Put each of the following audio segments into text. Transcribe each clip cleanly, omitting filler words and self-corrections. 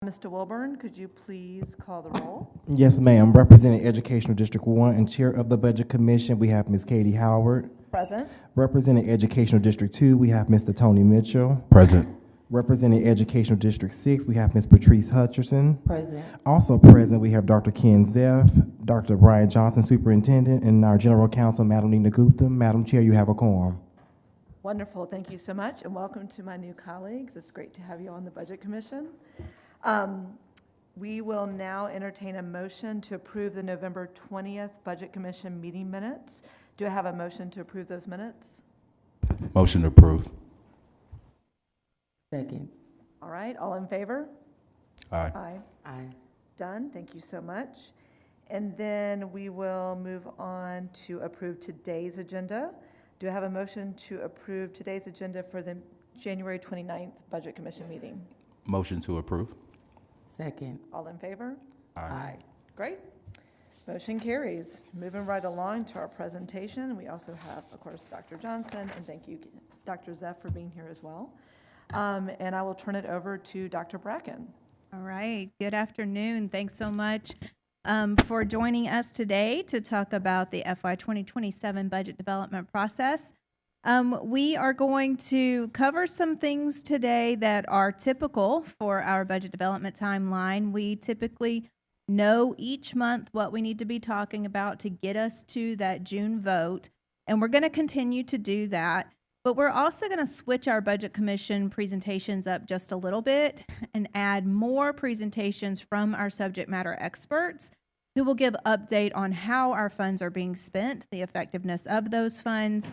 Mr. Wilburn, could you please call the roll? Yes, ma'am. Representing Educational District 1 and Chair of the Budget Commission, we have Ms. Katie Howard. Present. Representing Educational District 2, we have Mr. Tony Mitchell. Present. Representing Educational District 6, we have Ms. Patrice Hutcherson. Present. Also present, we have Dr. Ken Zeff, Dr. Brian Johnson, Superintendent, and our General Counsel, Madam Nina Gupta. Madam Chair, you have a quorum. Wonderful. Thank you so much, and welcome to my new colleagues. It's great to have you on the Budget Commission. We will now entertain a motion to approve the November 20th Budget Commission meeting minutes. Do I have a motion to approve those minutes? Motion approved. Second. All right, all in favor? Aye. Aye. Aye. Done. Thank you so much. And then we will move on to approve today's agenda. Do I have a motion to approve today's agenda for the January 29th Budget Commission meeting? Motion to approve. Second. All in favor? Aye. Great. Motion carries. Moving right along to our presentation, we also have, of course, Dr. Johnson, and thank you, Dr. Zeff, for being here as well. And I will turn it over to Dr. Bracken. All right. Good afternoon. Thanks so much for joining us today to talk about the FY 2027 budget development process. We are going to cover some things today that are typical for our budget development timeline. We typically know each month what we need to be talking about to get us to that June vote, and we're going to continue to do that. But we're also going to switch our Budget Commission presentations up just a little bit and add more presentations from our subject matter experts who will give update on how our funds are being spent, the effectiveness of those funds,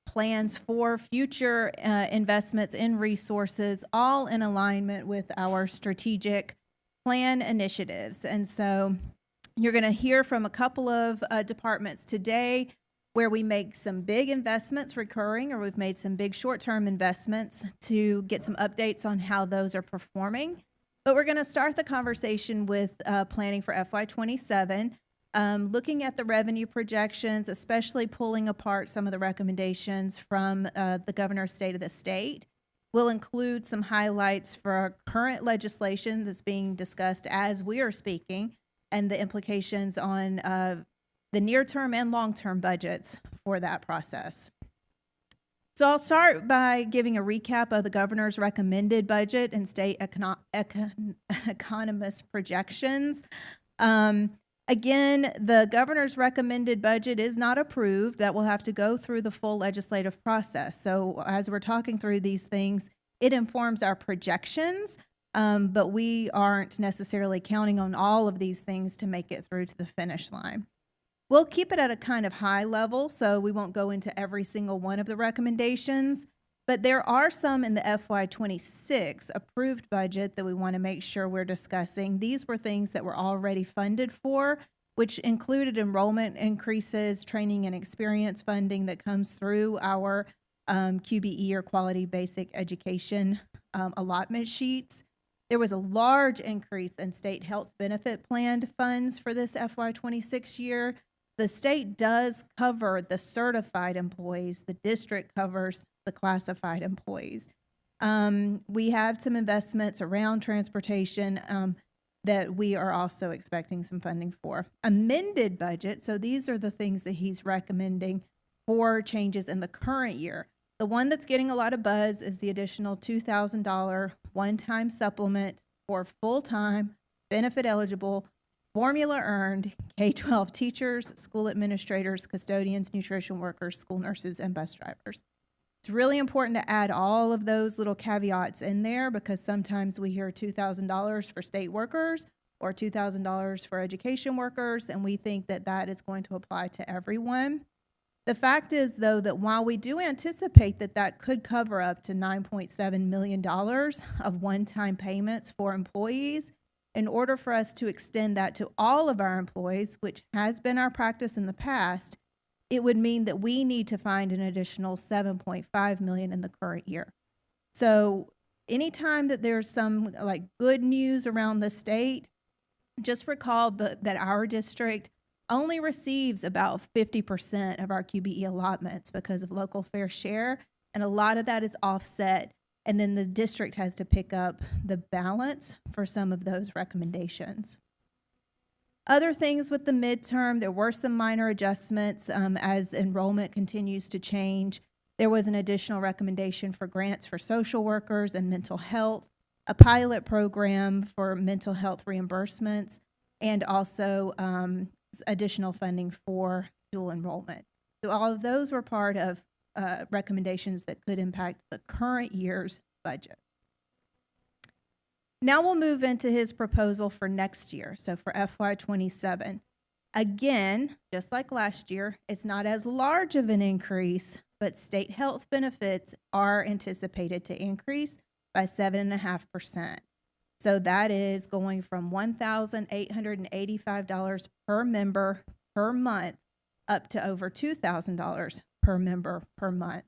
plans for future investments in resources, all in alignment with our strategic plan initiatives. And so you're going to hear from a couple of departments today where we make some big investments recurring, or we've made some big short-term investments to get some updates on how those are performing. But we're going to start the conversation with planning for FY 27, looking at the revenue projections, especially pulling apart some of the recommendations from the governor's state of the state. We'll include some highlights for our current legislation that's being discussed as we are speaking, and the implications on the near-term and long-term budgets for that process. So I'll start by giving a recap of the governor's recommended budget and state economist projections. Again, the governor's recommended budget is not approved. That will have to go through the full legislative process. So as we're talking through these things, it informs our projections, but we aren't necessarily counting on all of these things to make it through to the finish line. We'll keep it at a kind of high level, so we won't go into every single one of the recommendations, but there are some in the FY 26 approved budget that we want to make sure we're discussing. These were things that were already funded for, which included enrollment increases, training and experience funding that comes through our QBE, or Quality Basic Education allotment sheets. There was a large increase in state health benefit plan funds for this FY 26 year. The state does cover the certified employees. The district covers the classified employees. We have some investments around transportation that we are also expecting some funding for. Amended budget, so these are the things that he's recommending for changes in the current year. The one that's getting a lot of buzz is the additional $2,000 one-time supplement for full-time, benefit-eligible, formula-earned K-12 teachers, school administrators, custodians, nutrition workers, school nurses, and bus drivers. It's really important to add all of those little caveats in there, because sometimes we hear $2,000 for state workers or $2,000 for education workers, and we think that that is going to apply to everyone. The fact is, though, that while we do anticipate that that could cover up to $9.7 million of one-time payments for employees, in order for us to extend that to all of our employees, which has been our practice in the past, it would mean that we need to find an additional $7.5 million in the current year. So anytime that there's some good news around the state, just recall that our district only receives about 50% of our QBE allotments because of local fair share, and a lot of that is offset And then the district has to pick up the balance for some of those recommendations. Other things with the midterm, there were some minor adjustments as enrollment continues to change. There was an additional recommendation for grants for social workers and mental health, a pilot program for mental health reimbursements, and also additional funding for dual enrollment. So all of those were part of recommendations that could impact the current year's budget. Now we'll move into his proposal for next year, so for FY27. Again, just like last year, it's not as large of an increase, but state health benefits are anticipated to increase by 7.5%. So that is going from $1,885 per member per month up to over $2,000 per member per month.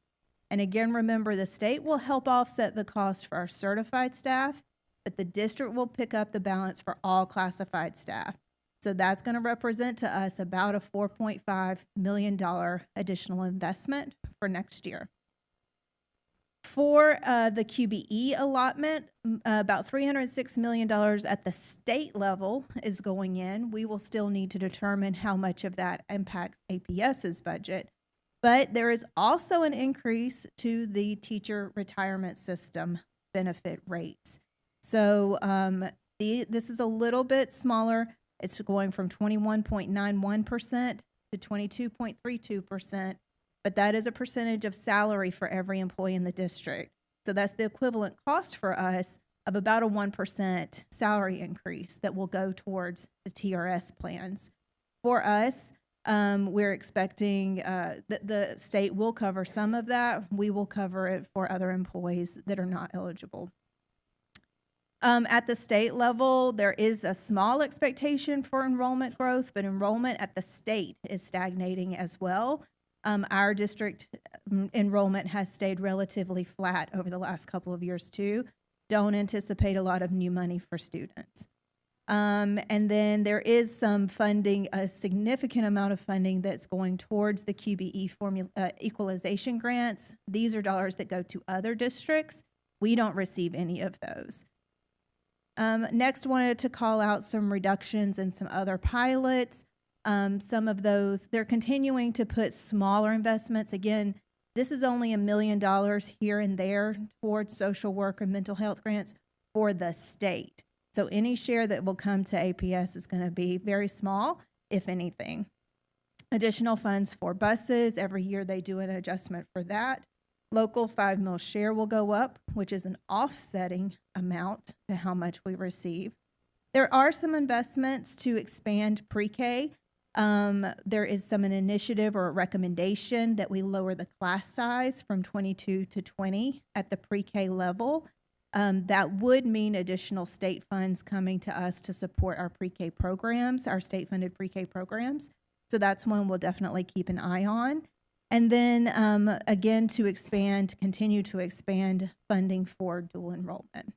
And again, remember, the state will help offset the cost for our certified staff, but the district will pick up the balance for all classified staff. So that's going to represent to us about a $4.5 million additional investment for next year. For the QBE allotment, about $306 million at the state level is going in. We will still need to determine how much of that impacts APS's budget. But there is also an increase to the teacher retirement system benefit rates. So this is a little bit smaller. It's going from 21.91% to 22.32%, but that is a percentage of salary for every employee in the district. So that's the equivalent cost for us of about a 1% salary increase that will go towards the TRS plans. For us, we're expecting that the state will cover some of that. We will cover it for other employees that are not eligible. At the state level, there is a small expectation for enrollment growth, but enrollment at the state is stagnating as well. Our district enrollment has stayed relatively flat over the last couple of years too. Don't anticipate a lot of new money for students. And then there is some funding, a significant amount of funding that's going towards the QBE equalization grants. These are dollars that go to other districts. We don't receive any of those. Next, wanted to call out some reductions in some other pilots. Some of those, they're continuing to put smaller investments. Again, this is only $1 million here and there towards social work and mental health grants for the state. So any share that will come to APS is going to be very small, if anything. Additional funds for buses. Every year they do an adjustment for that. Local 5 mil share will go up, which is an offsetting amount to how much we receive. There are some investments to expand pre-K. There is an initiative or a recommendation that we lower the class size from 22 to 20 at the pre-K level. That would mean additional state funds coming to us to support our pre-K programs, our state-funded pre-K programs. So that's one we'll definitely keep an eye on. And then, again, continue to expand funding for dual enrollment.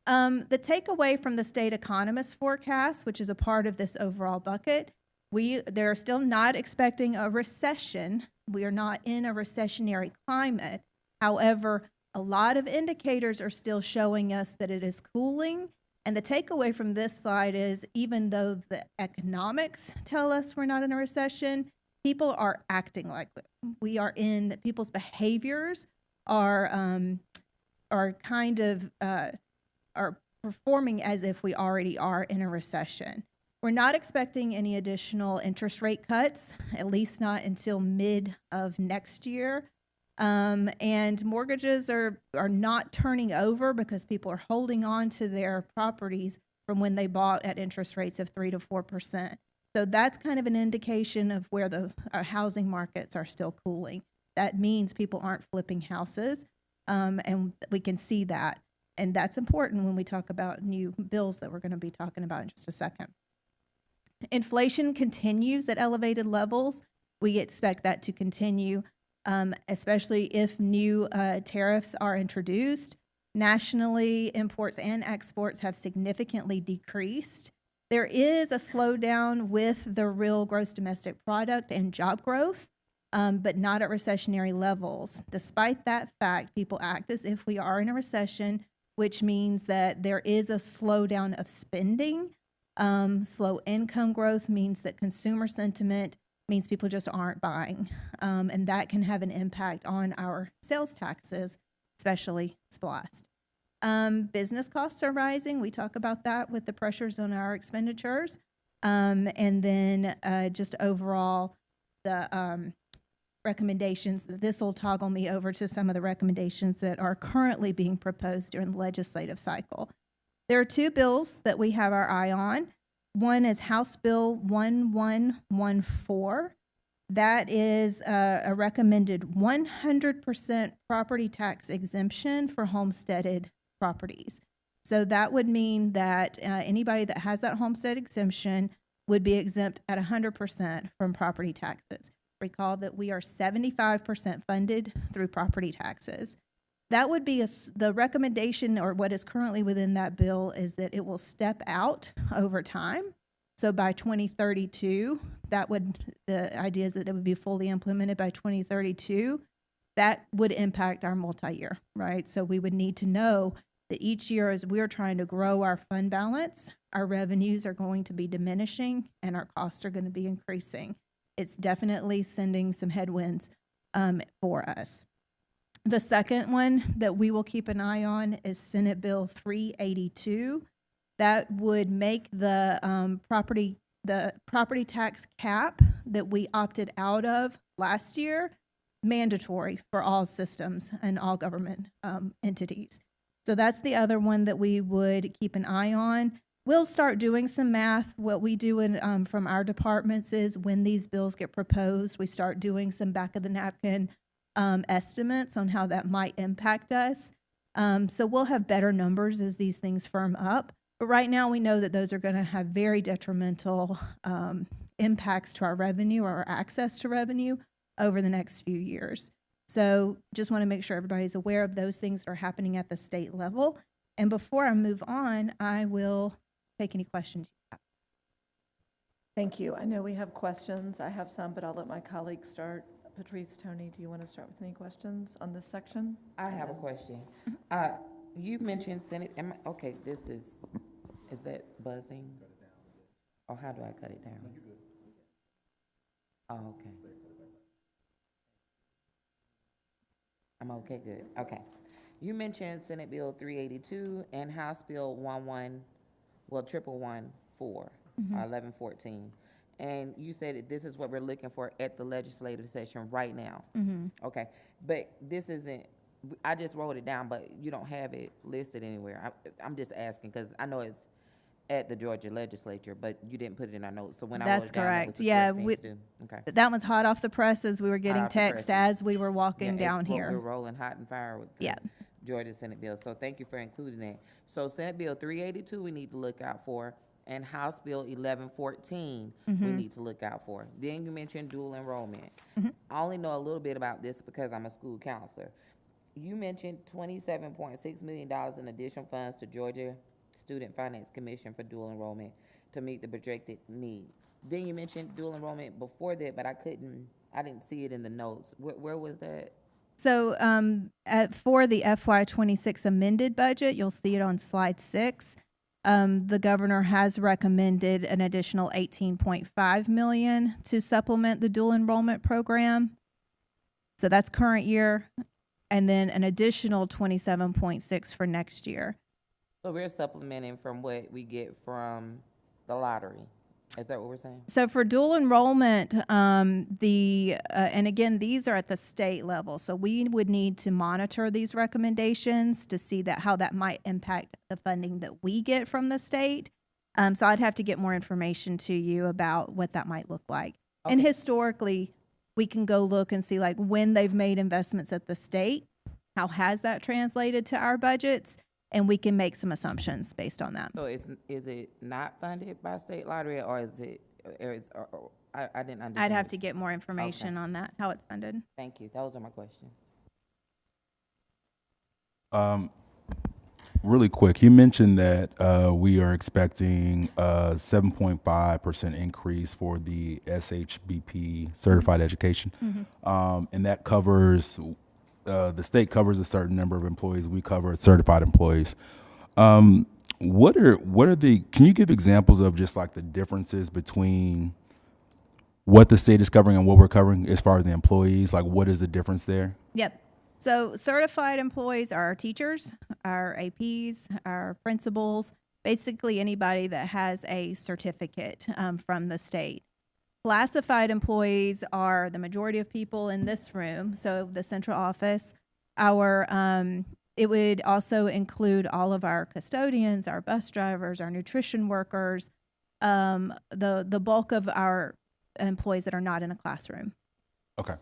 The takeaway from the state economist forecast, which is a part of this overall bucket, they're still not expecting a recession. We are not in a recessionary climate. However, a lot of indicators are still showing us that it is cooling. And the takeaway from this slide is, even though the economics tell us we're not in a recession, people are acting like we are in. People's behaviors are performing as if we already are in a recession. We're not expecting any additional interest rate cuts, at least not until mid of next year. And mortgages are not turning over because people are holding on to their properties from when they bought at interest rates of 3 to 4%. So that's kind of an indication of where the housing markets are still cooling. That means people aren't flipping houses, and we can see that. And that's important when we talk about new bills that we're going to be talking about in just a second. Inflation continues at elevated levels. We expect that to continue, especially if new tariffs are introduced. Nationally, imports and exports have significantly decreased. There is a slowdown with the real gross domestic product and job growth. but not at recessionary levels. Despite that fact, people act as if we are in a recession, which means that there is a slowdown of spending. Slow income growth means that consumer sentiment means people just aren't buying. And that can have an impact on our sales taxes, especially SPLOST. Business costs are rising. We talk about that with the pressures on our expenditures. And then just overall, the recommendations, this will toggle me over to some of the recommendations that are currently being proposed during the legislative cycle. There are two bills that we have our eye on. One is House Bill 1114. That is a recommended 100% property tax exemption for homesteaded properties. So that would mean that anybody that has that homestead exemption would be exempt at 100% from property taxes. Recall that we are 75% funded through property taxes. That would be the recommendation, or what is currently within that bill, is that it will step out over time. So by 2032, the idea is that it would be fully implemented by 2032. That would impact our multi-year, right? So we would need to know that each year, as we're trying to grow our fund balance, our revenues are going to be diminishing and our costs are going to be increasing. It's definitely sending some headwinds for us. The second one that we will keep an eye on is Senate Bill 382. That would make the property tax cap that we opted out of last year mandatory for all systems and all government entities. So that's the other one that we would keep an eye on. We'll start doing some math. What we do from our departments is when these bills get proposed, we start doing some back of the napkin estimates on how that might impact us. So we'll have better numbers as these things firm up. But right now we know that those are going to have very detrimental impacts to our revenue or our access to revenue over the next few years. So just want to make sure everybody's aware of those things that are happening at the state level. And before I move on, I will take any questions you have. Thank you. I know we have questions. I have some, but I'll let my colleagues start. Patrice, Tony, do you want to start with any questions on this section? I have a question. You mentioned Senate, okay, is that buzzing? Or how do I cut it down? Oh, okay. I'm okay, good, okay. You mentioned Senate Bill 382 and House Bill 1114, 1114. And you said that this is what we're looking for at the legislative session right now. Okay, but this isn't, I just wrote it down, but you don't have it listed anywhere. I'm just asking because I know it's at the Georgia legislature, but you didn't put it in our notes. So when I wrote That's it down, that was correct. the Yeah, correct thing to do. Okay. But that one's hot off the presses. We were getting off the text presses. as we were walking Yeah, down it's what here. we're rolling hot and fire with the Yeah. Georgia Senate bill. So thank you for including that. So Senate Bill 382 we need to look out for, and House Bill 1114 we need to look out for. Then you mentioned dual enrollment. I only know a little bit about this because I'm a school counselor. You mentioned $27.6 million in additional funds to Georgia Student Finance Commission for dual enrollment to meet the projected need. Then you mentioned dual enrollment before that, but I didn't see it in the notes. Where was that? So for the FY26 amended budget, you'll see it on slide 6. The governor has recommended an additional $18.5 million to supplement the dual enrollment program. So that's current year, and then an additional 27.6 for next year. So we're supplementing from what we get from the lottery. Is that what we're saying? So for dual enrollment, and again, these are at the state level. So we would need to monitor these recommendations to see how that might impact the funding that we get from the state. So I'd have to get more information to you about what that might look like. Okay. And historically, we can go look and see like when they've made investments at the state, how has that translated to our budgets? And we can make some assumptions based on that. So is it not funded by state lottery, or is it? I didn't understand. I'd have to get more information on that, how it's funded. Thank you. Those are my questions. really quick, you mentioned that we are expecting a 7.5% increase for the SHBP certified education. And that covers, the state covers a certain number of employees. We cover certified employees. What are the, can you give examples of just like the differences between what the state is covering and what we're covering as far as the employees? Like, what is the difference there? Yep. So certified employees are our teachers, our APs, our principals, basically anybody that has a certificate from the state. Classified employees are the majority of people in this room, so the central office. It would also include all of our custodians, our bus drivers, our nutrition workers, the bulk of our employees that are not in a classroom. Okay.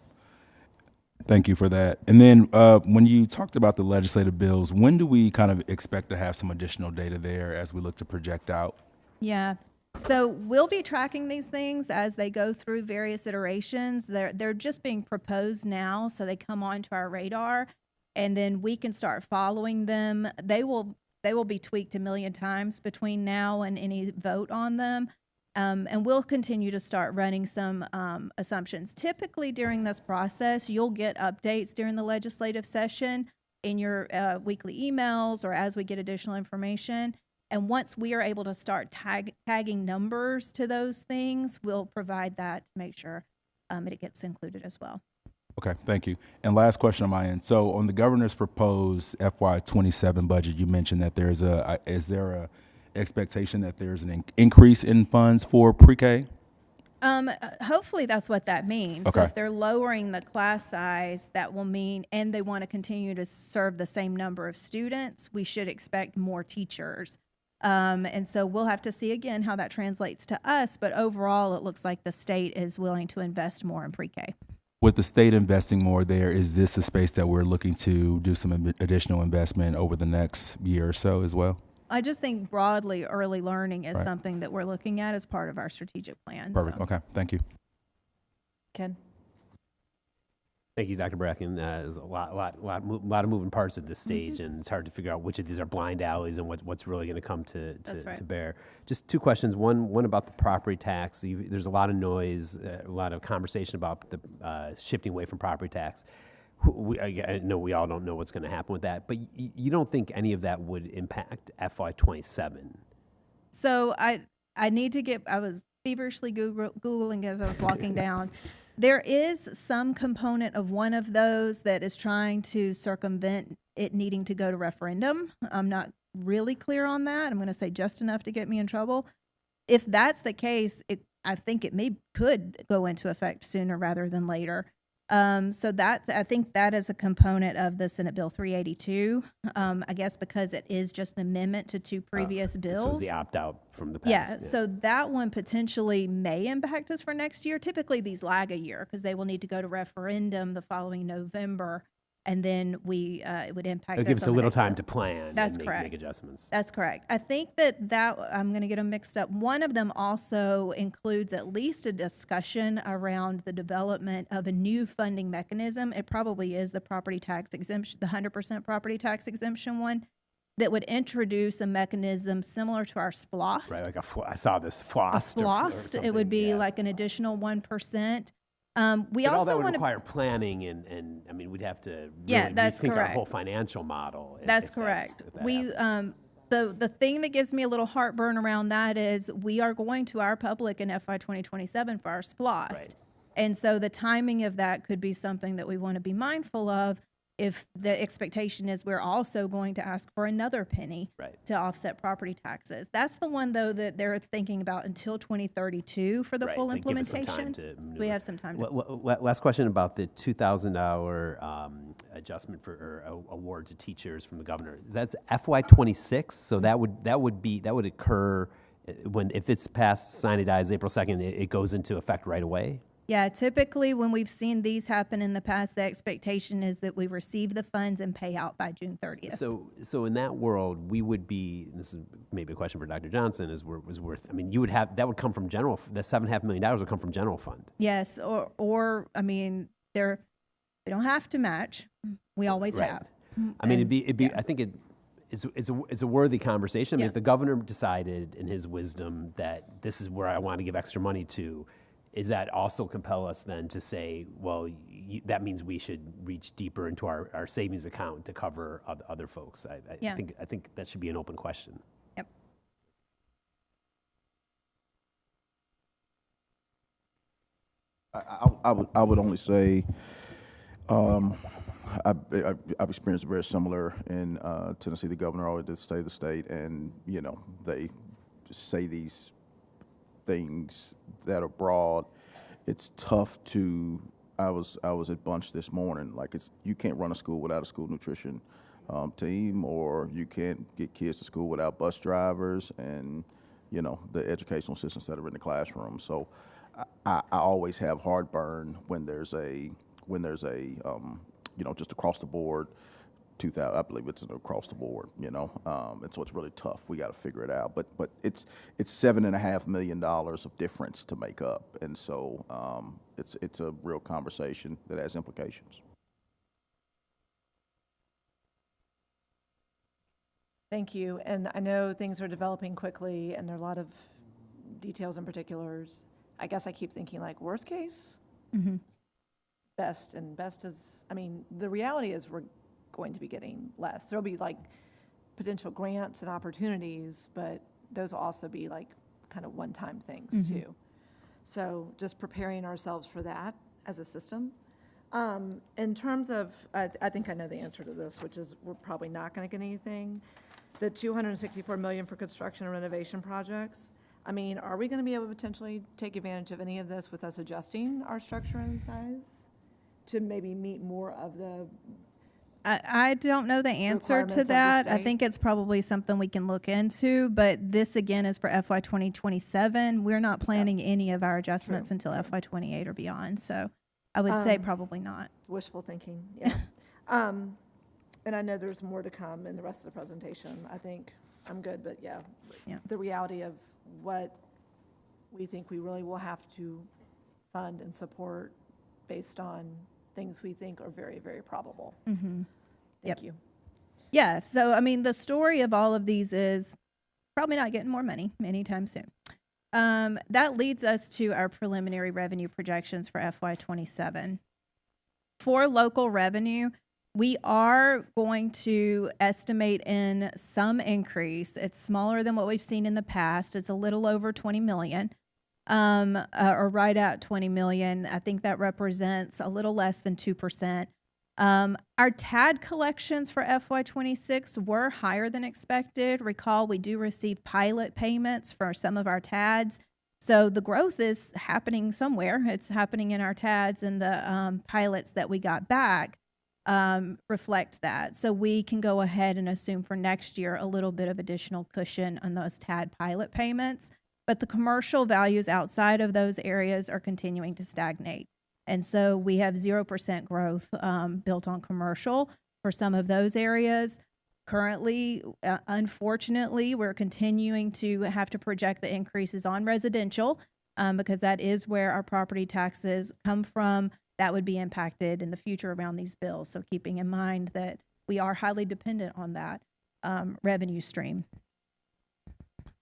Thank you for that. And then when you talked about the legislative bills, when do we kind of expect to have some additional data there as we look to project out? Yeah. So we'll be tracking these things as they go through various iterations. They're just being proposed now, so they come onto our radar, and then we can start following them. They will be tweaked a million times between now and any vote on them. And we'll continue to start running some assumptions. Typically during this process, you'll get updates during the legislative session in your weekly emails or as we get additional information. And once we are able to start tagging numbers to those things, we'll provide that to make sure it gets included as well. Okay, thank you. And last question on my end. So on the governor's proposed FY27 budget, you mentioned that is there a expectation that there's an increase in funds for pre-K? Hopefully that's what that means. So Okay. if they're lowering the class size, that will mean, and they want to continue to serve the same number of students, we should expect more teachers. And so we'll have to see again how that translates to us, but overall it looks like the state is willing to invest more in pre-K. With the state investing more there, is this a space that we're looking to do some additional investment over the next year or so as well? I just think broadly early learning is Right. something that we're looking at as part of our strategic plan. Perfect. So. Okay, thank you. Ken? Thank you, Dr. Bracken. There's a lot of moving parts at this stage, and it's hard to figure out which of these are blind alleys and what's really going to come That's right. to bear. Just two questions. One about the property tax. There's a lot of noise, a lot of conversation about the shifting away from property tax. I know we all don't know what's going to happen with that, but you don't think any of that would impact FY27? So I need to get, I was feverishly Googling as I was walking down. There is some component of one of those that is trying to circumvent it needing to go to referendum. I'm not really clear on that. I'm going to say just enough to get me in trouble. If that's the case, I think it could go into effect sooner rather than later. So I think that is a component of the Senate Bill 382. I guess because it is just an amendment to two previous bills. So it's the opt-out from the past. Yeah, so that one potentially may impact us for next year. Typically, these lag a year because they will need to go to referendum the following November, and then it would impact It'll us give us a on the little next time one. to plan That's and correct. make adjustments. That's correct. I think that I'm going to get them mixed up. One of them also includes at least a discussion around the development of a new funding mechanism. It probably is the property tax exemption, the 100% property tax exemption one, that would introduce a mechanism similar to our SPLOST. Right, like I saw this flossed. SPLOST, it would be like an additional 1%. We But all also that would want to. require planning and I mean, we'd have to really Yeah, that's rethink our correct. whole financial model. That's if correct. if that We happens. the thing that gives me a little heartburn around that is we are going to our public in FY 2027 for our SPLOST. Right. And so the timing of that could be something that we want to be mindful of if the expectation is we're also going to ask for another penny Right. to offset property taxes. That's the one, though, that they're thinking about until 2032 for the Right, full they give us some implementation. time to maneuver. We have some time to. Last question about the $2,000 adjustment for or award to teachers from the governor. That's FY26, so that would occur if it's passed, signed April 2nd. It goes into effect right away. Yeah, typically when we've seen these happen in the past, the expectation is that we receive the funds and pay out by June 30th. So in that world, we would be. This is maybe a question for Dr. Johnson. Was worth. I mean, you would have that would come from general. The $7.5 million would come from general fund. Yes, or I mean, we don't have to match. We always Right. have. I mean, And- it'd be. yeah. I think it's a worthy conversation. I mean, Yeah. if the governor decided in his wisdom that this is where I want to give extra money to, is that also compel us then to say, well, that means we should reach deeper into our savings account to cover other folks? Yeah. I think that should be an open question. Yep. I would only say, I've experienced very similar in Tennessee. The governor always did stay the state, and they say these things that are broad. It's tough to. I was at Bunch this morning. Like you can't run a school without a school nutrition team, or you can't get kids to school without bus drivers and the educational assistants that are in the classroom. So I always have heartburn when there's a just across the board 2,000. I believe it's across the board, and so it's really tough. We got to figure it out. But it's $7.5 million of difference to make up, and so it's a real conversation that has implications. Thank you. And I know things are developing quickly, and there are a lot of details and particulars. I guess I keep thinking like worst case, best, and best is, I mean, the reality is we're going to be getting less. There'll be like potential grants and opportunities, but those will also be like kind of one-time things too. So just preparing ourselves for that as a system. In terms of, I think I know the answer to this, which is we're probably not going to get anything. The $264 million for construction and renovation projects. I mean, are we going to be able to potentially take advantage of any of this with us adjusting our structure and size to maybe meet more of the? I don't know the answer Requirements to of the that. I state? think it's probably something we can look into, but this again is for FY 2027. We're not planning any of our adjustments until FY 28 or beyond. So I would say probably not. Wishful thinking, yeah. And I know there's more to come in the rest of the presentation. I think I'm good, but yeah. The reality of what we think we really will have to fund and support based on things we think are very, very probable. Thank Yep. you. Yeah. So, I mean, the story of all of these is probably not getting more money anytime soon. That leads us to our preliminary revenue projections for FY 27. For local revenue, we are going to estimate in some increase. It's smaller than what we've seen in the past. It's a little over 20 million, or right at 20 million. I think that represents a little less than 2%. Our TAD collections for FY 26 were higher than expected. Recall, we do receive pilot payments for some of our TADs. So the growth is happening somewhere. It's happening in our TADs, and the pilots that we got back reflect that. So we can go ahead and assume for next year a little bit of additional cushion on those TAD pilot payments. But the commercial values outside of those areas are continuing to stagnate. And so we have 0% growth built on commercial for some of those areas. Currently, unfortunately, we're continuing to have to project the increases on residential because that is where our property taxes come from. That would be impacted in the future around these bills. So keeping in mind that we are highly dependent on that revenue stream.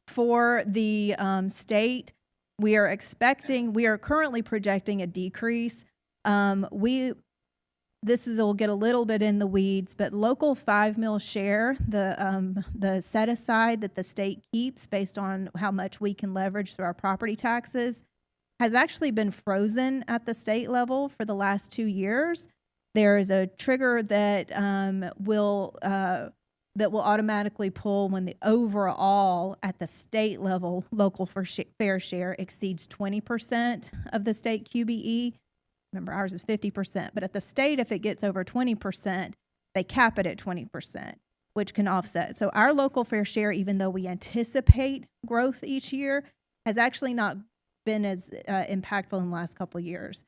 For the state, we are currently projecting a decrease. Will get a little bit in the weeds, but local 5 mil share, the set aside that the state keeps based on how much we can leverage through our property taxes, has actually been frozen at the state level for the last 2 years. There is a trigger that will automatically pull when the overall at the state level local fair share exceeds 20% of the state QBE. Remember, ours is 50%, but at the state, if it gets over 20%, they cap it at 20%, which can offset. So our local fair share, even though we anticipate growth each year, has actually not been as impactful in the last couple of years.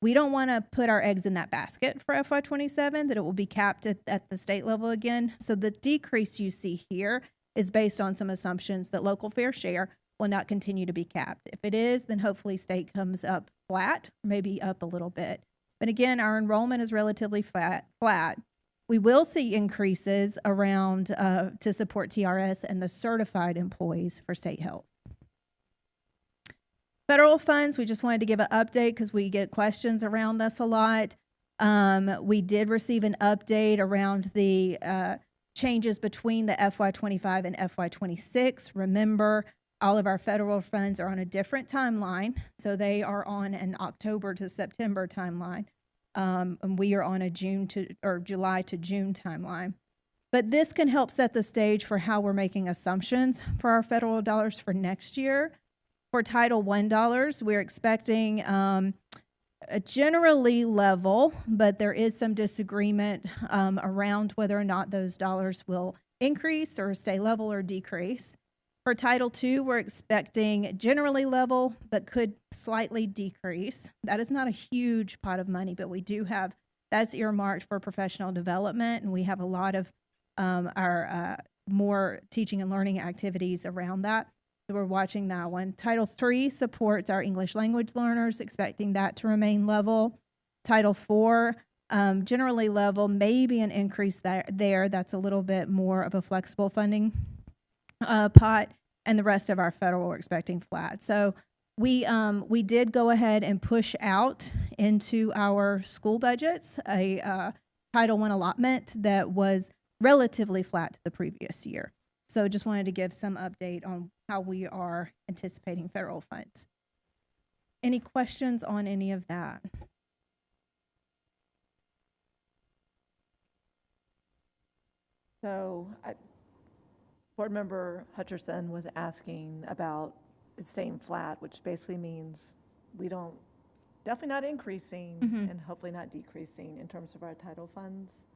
We don't want to put our eggs in that basket for FY 27, that it will be capped at the state level again. So the decrease you see here is based on some assumptions that local fair share will not continue to be capped. If it is, then hopefully state comes up flat, maybe up a little bit. But again, our enrollment is relatively flat. We will see increases around to support TRS and the certified employees for state health. Federal funds, we just wanted to give an update because we get questions around this a lot. We did receive an update around the changes between the FY25 and FY26. Remember, all of our federal funds are on a different timeline, so they are on an October to September timeline, and we are on a July to June timeline. But this can help set the stage for how we're making assumptions for our federal dollars for next year. For Title I dollars, we're expecting a generally level, but there is some disagreement around whether or not those dollars will increase or stay level or decrease. For Title II, we're expecting generally level, but could slightly decrease. That is not a huge pot of money, but we do have, that's earmarked for professional development, and we have a lot of our more teaching and learning activities around that. So we're watching that one. Title III supports our English language learners, expecting that to remain level. Title IV, generally level, maybe an increase there. That's a little bit more of a flexible funding pot, and the rest of our federal we're expecting flat. So we did go ahead and push out into our school budgets a Title I allotment that was relatively flat to the previous year. So just wanted to give some update on how we are anticipating federal funds. Any questions on any of that? So, Board Member Hutcherson was asking about it staying flat, which basically means we don't, definitely not increasing and hopefully not decreasing in terms of our title funds.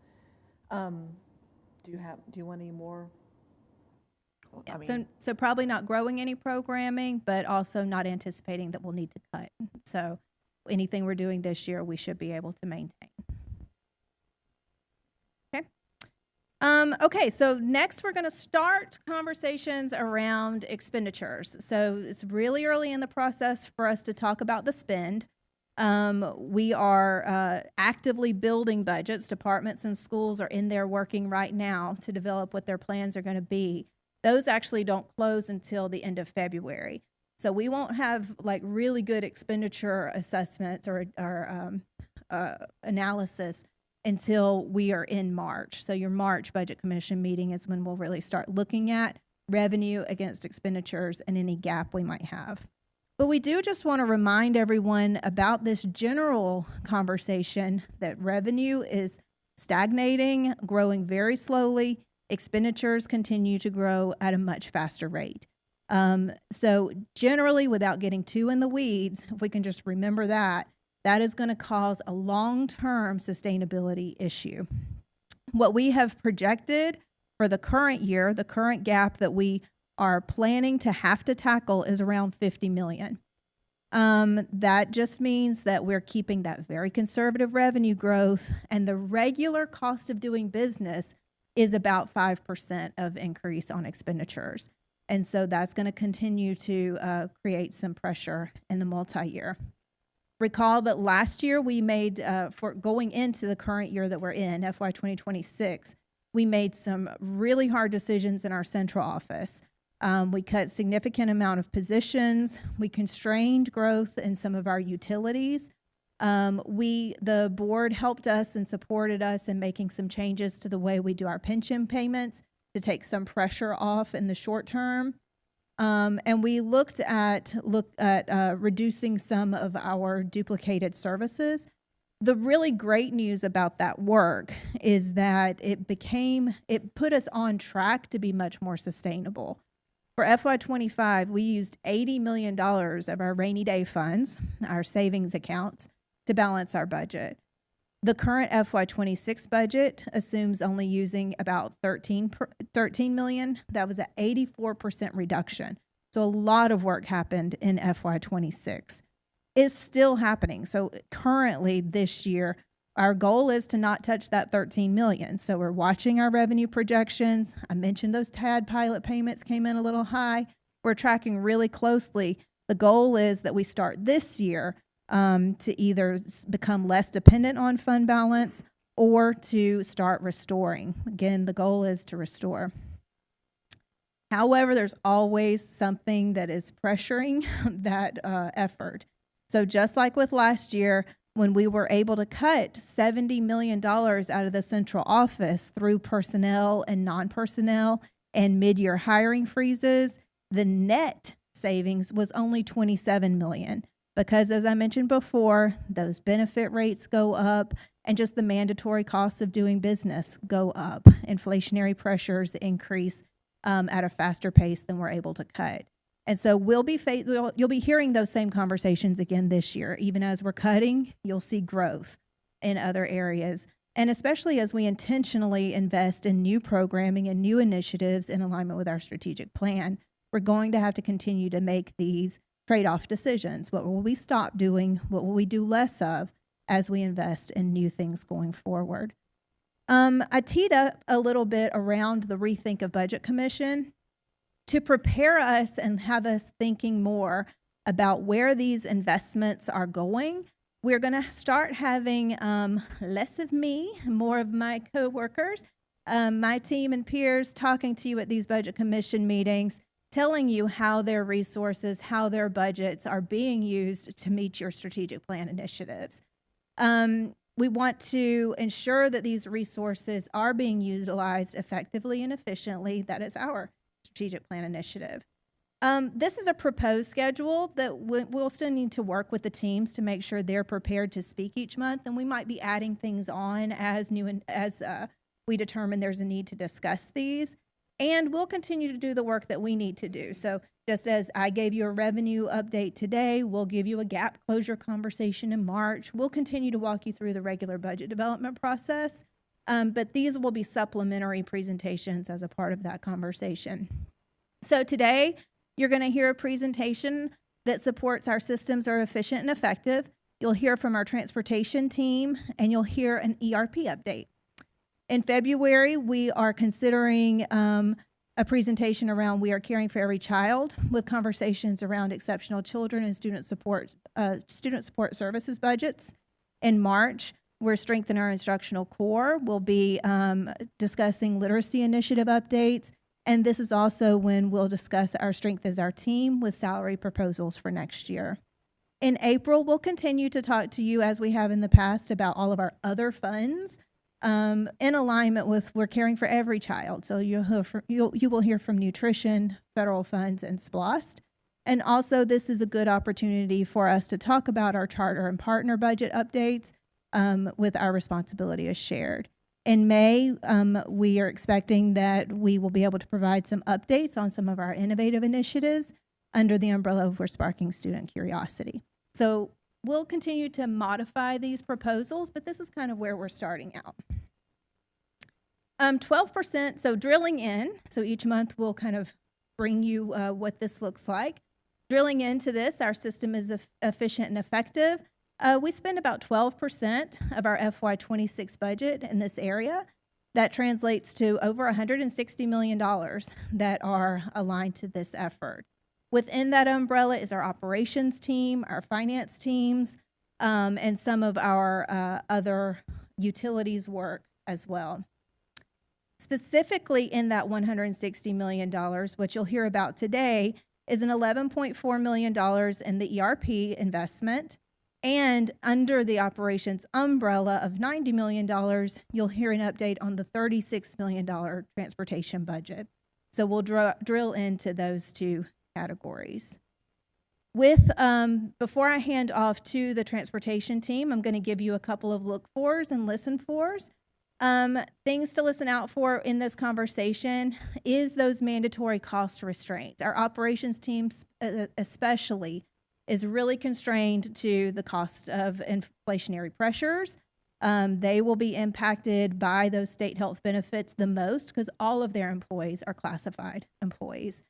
Do you want any more? Yeah, so probably not growing any programming, but also not anticipating that we'll need to cut. So anything we're doing this year, we should be able to maintain. Okay. Okay, so next we're going to start conversations around expenditures. So it's really early in the process for us to talk about the spend. We are actively building budgets. Departments and schools are in there working right now to develop what their plans are going to be. Those actually don't close until the end of February. So we won't have like really good expenditure assessments or analysis until we are in March. So your March Budget Commission meeting is when we'll really start looking at revenue against expenditures and any gap we might have. But we do just want to remind everyone about this general conversation that revenue is stagnating, growing very slowly. Expenditures continue to grow at a much faster rate. So generally, without getting too in the weeds, if we can just remember that, that is going to cause a long-term sustainability issue. What we have projected for the current year, the current gap that we are planning to have to tackle is around $50 million. That just means that we're keeping that very conservative revenue growth, and the regular cost of doing business is about 5% of increase on expenditures. And so that's going to continue to create some pressure in the multi-year. Recall that last year we made, for going into the current year that we're in, FY 2026, we made some really hard decisions in our central office. We cut significant amount of positions. We constrained growth in some of our utilities. The board helped us and supported us in making some changes to the way we do our pension payments to take some pressure off in the short term. And we looked at reducing some of our duplicated services. The really great news about that work is that it put us on track to be much more sustainable. For FY25, we used $80 million of our rainy day funds, our savings accounts, to balance our budget. The current FY26 budget assumes only using about $13 million. That was an 84% reduction. So a lot of work happened in FY26. It's still happening. So currently this year, our goal is to not touch that $13 million. So we're watching our revenue projections. I mentioned those TAD pilot payments came in a little high. We're tracking really closely. The goal is that we start this year to either become less dependent on fund balance or to start restoring. Again, the goal is to restore. However, there's always something that is pressuring that effort. So just like with last year, when we were able to cut $70 million out of the central office through personnel and non-personnel and mid-year hiring freezes, the net savings was only $27 million. Because as I mentioned before, those benefit rates go up and just the mandatory costs of doing business go up. Inflationary pressures increase at a faster pace than we're able to cut. And so you'll be hearing those same conversations again this year. Even as we're cutting, you'll see growth in other areas. And especially as we intentionally invest in new programming and new initiatives in alignment with our strategic plan, we're going to have to continue to make these trade-off decisions. What will we stop doing? What will we do less of as we invest in new things going forward? I teed up a little bit around the Rethink of Budget Commission to prepare us and have us thinking more about where these investments are going. We're going to start having less of me, more of my coworkers, my team and peers talking to you at these Budget Commission meetings, telling you how their resources, how their budgets are being used to meet your strategic plan initiatives. We want to ensure that these resources are being utilized effectively and efficiently. That is our strategic plan initiative. This is a proposed schedule that we'll still need to work with the teams to make sure they're prepared to speak each month, and we might be adding things on as we determine there's a need to discuss these. And we'll continue to do the work that we need to do. So just as I gave you a revenue update today, we'll give you a gap closure conversation in March. We'll continue to walk you through the regular budget development process, but these will be supplementary presentations as a part of that conversation. So today, you're going to hear a presentation that supports our systems are efficient and effective. You'll hear from our transportation team, and you'll hear an ERP update. In February, we are considering a presentation around We Are Caring for Every Child, with conversations around exceptional children and student support services budgets. In March, we're strengthening our instructional core. We'll be discussing literacy initiative updates, and this is also when we'll discuss our strength as our team with salary proposals for next year. In April, we'll continue to talk to you, as we have in the past, about all of our other funds, in alignment with We're Caring for Every Child. So you will hear from nutrition, federal funds, and SPLOST. And also, this is a good opportunity for us to talk about our charter and partner budget updates with our responsibility as shared. In May, we are expecting that we will be able to provide some updates on some of our innovative initiatives under the umbrella of We're Sparking Student Curiosity. So we'll continue to modify these proposals, but this is kind of where we're starting out. 12%, so drilling in, so each month we'll kind of bring you what this looks like. Drilling into this, our system is efficient and effective. We spend about 12% of our FY26 budget in this area. That translates to over $160 million that are aligned to this effort. Within that umbrella is our operations team, our finance teams, and some of our other utilities work as well. Specifically in that $160 million, what you'll hear about today is an $11.4 million in the ERP investment. And under the operations umbrella of $90 million, you'll hear an update on the $36 million transportation budget. So we'll drill into those two categories. Before I hand off to the transportation team, I'm going to give you a couple of look-fors and listen-fors. Things to listen out for in this conversation is those mandatory cost restraints. Our operations team especially is really constrained to the cost of inflationary pressures. They will be impacted by those state health benefits the most because all of their employees are classified employees.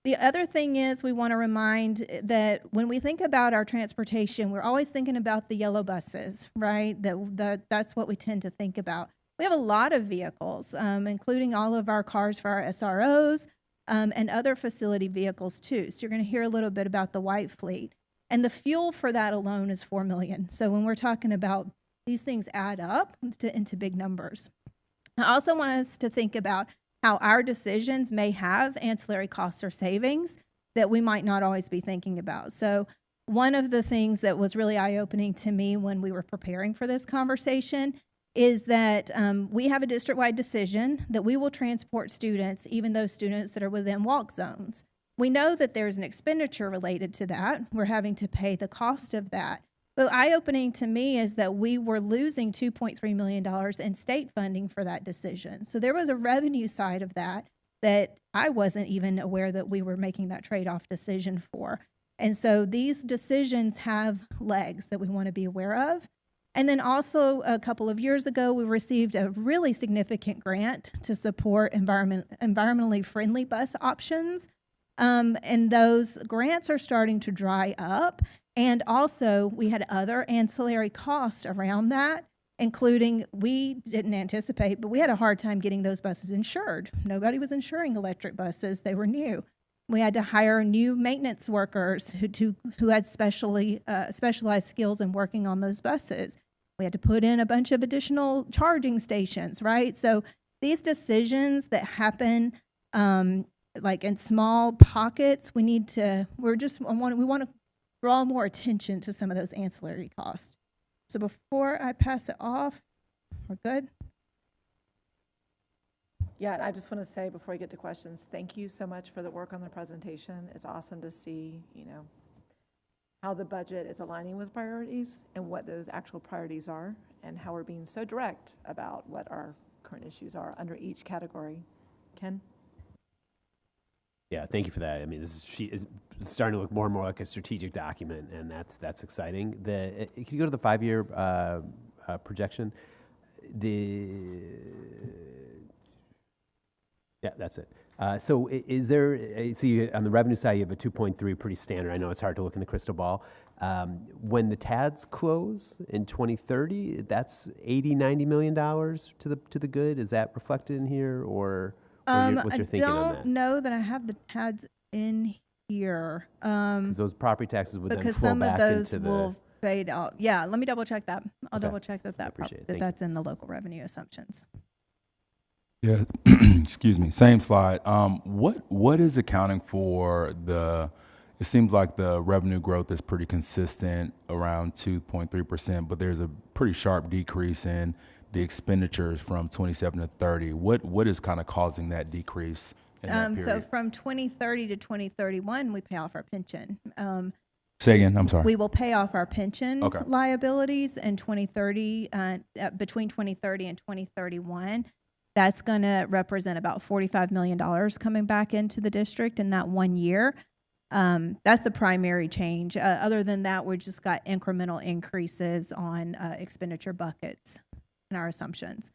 The other thing is we want to remind that when we think about our transportation, we're always thinking about the yellow buses, right? That's what we tend to think about. We have a lot of vehicles, including all of our cars for our SROs, and other facility vehicles too. So you're going to hear a little bit about the white fleet. And the fuel for that alone is $4 million. So when we're talking about these things add up into big numbers. I also want us to think about how our decisions may have ancillary costs or savings that we might not always be thinking about. So one of the things that was really eye-opening to me when we were preparing for this conversation is that we have a district-wide decision that we will transport students, even those students that are within walk zones. We know that there's an expenditure related to that. We're having to pay the cost of that. But eye-opening to me is that we were losing $2.3 million in state funding for that decision. So there was a revenue side of that I wasn't even aware that we were making that trade-off decision for. And so these decisions have legs that we want to be aware of. And then also a couple of years ago, we received a really significant grant to support environmentally friendly bus options. And those grants are starting to dry up. And also we had other ancillary costs around that, including we didn't anticipate, but we had a hard time getting those buses insured. Nobody was insuring electric buses. They were new. We had to hire new maintenance workers who had specialized skills in working on those buses. We had to put in a bunch of additional charging stations, right? So these decisions that happen like in small pockets, we want to draw more attention to some of those ancillary costs. So before I pass it off, we're good? Yeah, and I just want to say before we get to questions, thank you so much for the work on the presentation. It's awesome to see, how the budget is aligning with priorities and what those actual priorities are and how we're being so direct about what our current issues are under each category. Ken? Yeah, thank you for that. I mean, she is starting to look more and more like a strategic document, and that's exciting. Can you go to the 5-year projection? Yeah, that's it. So is there, on the revenue side, you have a 2.3, pretty standard. I know it's hard to look in the crystal ball. When the TADs close in 2030, that's $80-90 million to the good. Is that reflected in here, or what's your thinking on I that? don't know that I have the TADs in here. Because those property taxes would then Because flow some of back those into will fade out. Yeah, let me double check that. I'll Okay. double check that Appreciate it. Thank you. that's in the local revenue assumptions. Yeah, excuse me. Same slide. What is accounting for it seems like the revenue growth is pretty consistent around 2.3%, but there's a pretty sharp decrease in the expenditures from 27 to 30. What is kind of causing that decrease in that So period? from 2030 to 2031, we pay off our pension. Say again, I'm sorry. We will pay off our pension Okay. liabilities in 2030, between 2030 and 2031. That's going to represent about $45 million coming back into the district in that 1 year. That's the primary change. Other than that, we've just got incremental increases on expenditure buckets in our assumptions.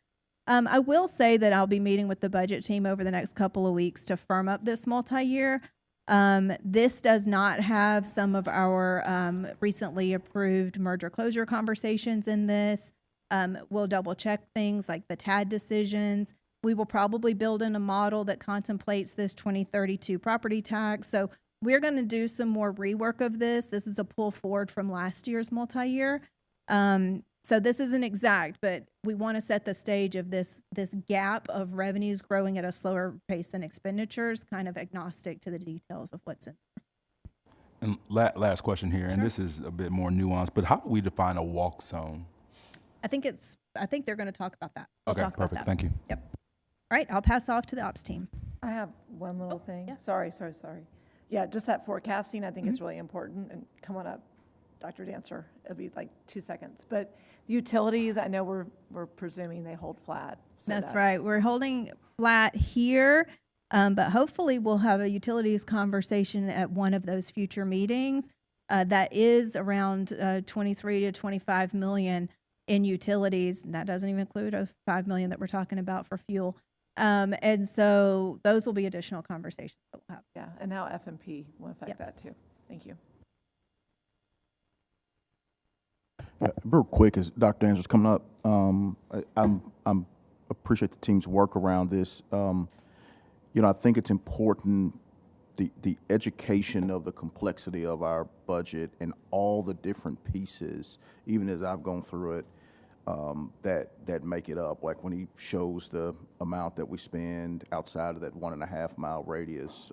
I will say that I'll be meeting with the budget team over the next couple of weeks to firm up this multi-year. This does not have some of our recently approved merger closure conversations in this. We'll double check things like the TAD decisions. We will probably build in a model that contemplates this 2032 property tax. So we're going to do some more rework of this. This is a pull forward from last year's multi-year. So this isn't exact, but we want to set the stage of this gap of revenues growing at a slower pace than expenditures, kind of agnostic to the details of what's in. And last question here, and this is a bit more nuanced, but how do we define a walk zone? I think they're going to talk about that. We'll Okay, talk about perfect. that. Thank you. Yep. All right, I'll pass off to the ops team. I have one little thing. yeah. Sorry. Yeah, just that forecasting, I think is really important. And come on up, Dr. Dancer. It'll be like 2 seconds. But the utilities, I know we're presuming they hold flat. So That's right. We're holding flat here, but hopefully we'll have a utilities conversation at one of those future meetings. That is around 23 to 25 million in utilities. And that doesn't even include a 5 million that we're talking about for fuel. And so those will be additional conversations that we'll have. Yeah, and how FMP will affect Yep. that too. Thank you. Real quick, as Dr. Dancer's coming up, I'm appreciate the team's work around this. I think it's important the education of the complexity of our budget and all the different pieces. Even as I've gone through it, that make it up. Like when he shows the amount that we spend outside of that 1.5 mile radius,